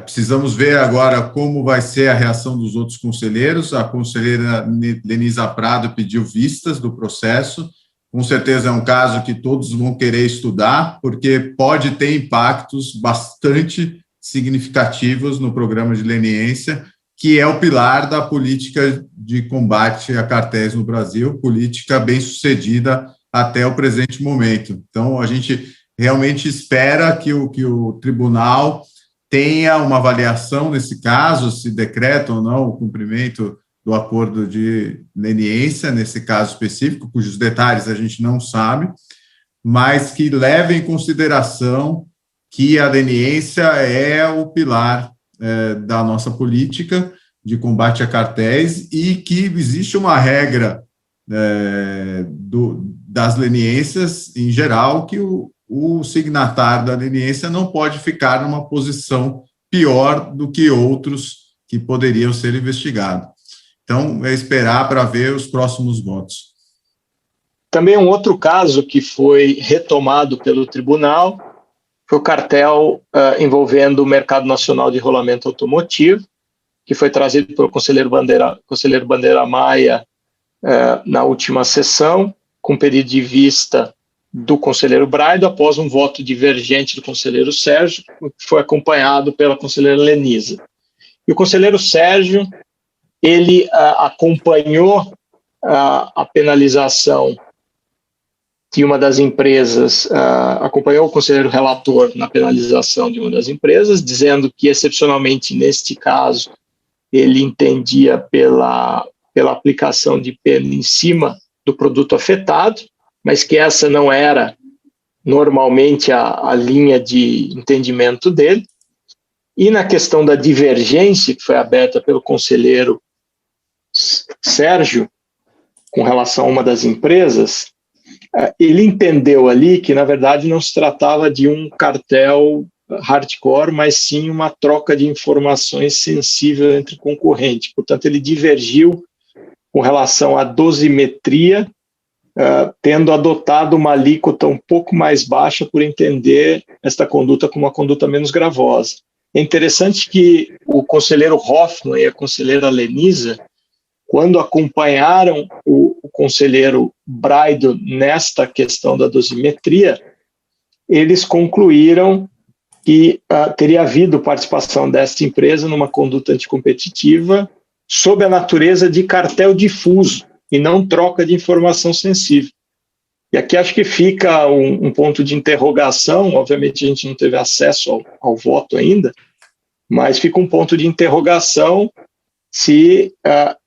Precisamos ver agora como vai ser a reação dos outros conselheiros. A conselheira Lenisa Prado pediu vistas do processo. Com certeza é um caso que todos vão querer estudar, porque pode ter impactos bastante significativos no programa de leniência, que é o pilar da política de combate a cartéis no Brasil, política bem sucedida até o presente momento. Então, a gente realmente espera que o tribunal tenha uma avaliação nesse caso, se decreta ou não o cumprimento do acordo de leniência, nesse caso específico, cujos detalhes a gente não sabe, mas que leve em consideração que a leniência é o pilar da nossa política de combate a cartéis e que existe uma regra das leniências, em geral, que o signatário da leniência não pode ficar numa posição pior do que outros que poderiam ser investigados. Então, é esperar para ver os próximos votos. Também um outro caso que foi retomado pelo tribunal foi o cartel envolvendo o Mercado Nacional de Rolamento Automotivo, que foi trazido pelo conselheiro Bandeira Maia na última sessão, com pedido de vista do conselheiro Braido, após um voto divergente do conselheiro Sérgio, que foi acompanhado pela conselheira Lenisa. E o conselheiro Sérgio, ele acompanhou a penalização de uma das empresas, acompanhou o conselheiro relator na penalização de uma das empresas, dizendo que, excepcionalmente neste caso, ele entendia pela aplicação de pena em cima do produto afetado, mas que essa não era normalmente a linha de entendimento dele. E na questão da divergência, que foi aberta pelo conselheiro Sérgio, com relação a uma das empresas, ele entendeu ali que, na verdade, não se tratava de um cartel hardcore, mas sim uma troca de informações sensível entre concorrentes. Portanto, ele divergiu com relação à dosimetria, tendo adotado uma alíquota um pouco mais baixa por entender esta conduta como uma conduta menos gravosa. É interessante que o conselheiro Hoffman e a conselheira Lenisa, quando acompanharam o conselheiro Braido nesta questão da dosimetria, eles concluíram que teria havido participação desta empresa numa conduta anticompetitiva sob a natureza de cartel difuso e não troca de informação sensível. E aqui acho que fica um ponto de interrogação. Obviamente a gente não teve acesso ao voto ainda, mas fica um ponto de interrogação se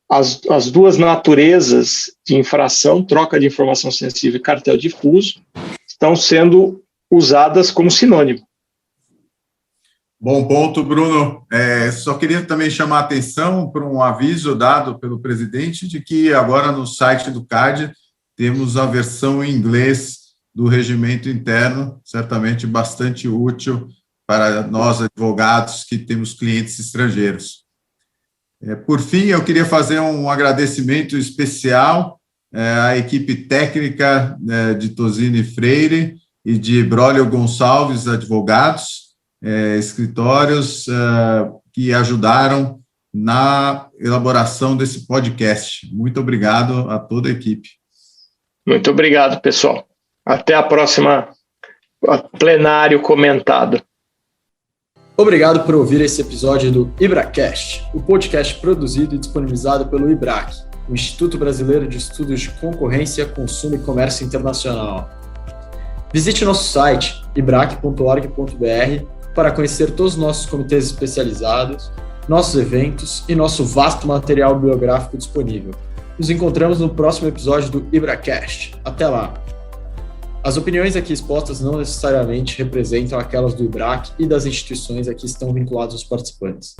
as duas naturezas de infração, troca de informação sensível e cartel difuso, estão sendo usadas como sinônimo. Bom ponto, Bruno. Só queria também chamar a atenção para um aviso dado pelo presidente de que agora no site do CAD temos a versão em inglês do regimento interno, certamente bastante útil para nós advogados que temos clientes estrangeiros. Por fim, eu queria fazer um agradecimento especial à equipe técnica de Tosini Freire e de Brolio Gonçalves, advogados, escritórios que ajudaram na elaboração desse podcast. Muito obrigado a toda a equipe. Muito obrigado, pessoal. Até a próxima plenário comentado. Obrigado por ouvir esse episódio do IBRAcast, o podcast produzido e disponibilizado pelo IBRAC, o Instituto Brasileiro de Estudos de Concorrência, Consumo e Comércio Internacional. Visite nosso site, ibrac.org.br, para conhecer todos os nossos comitês especializados, nossos eventos e nosso vasto material biográfico disponível. Nos encontramos no próximo episódio do IbraCast. Até lá! As opiniões aqui expostas não necessariamente representam aquelas do IBRAC e das instituições a que estão vinculados os participantes.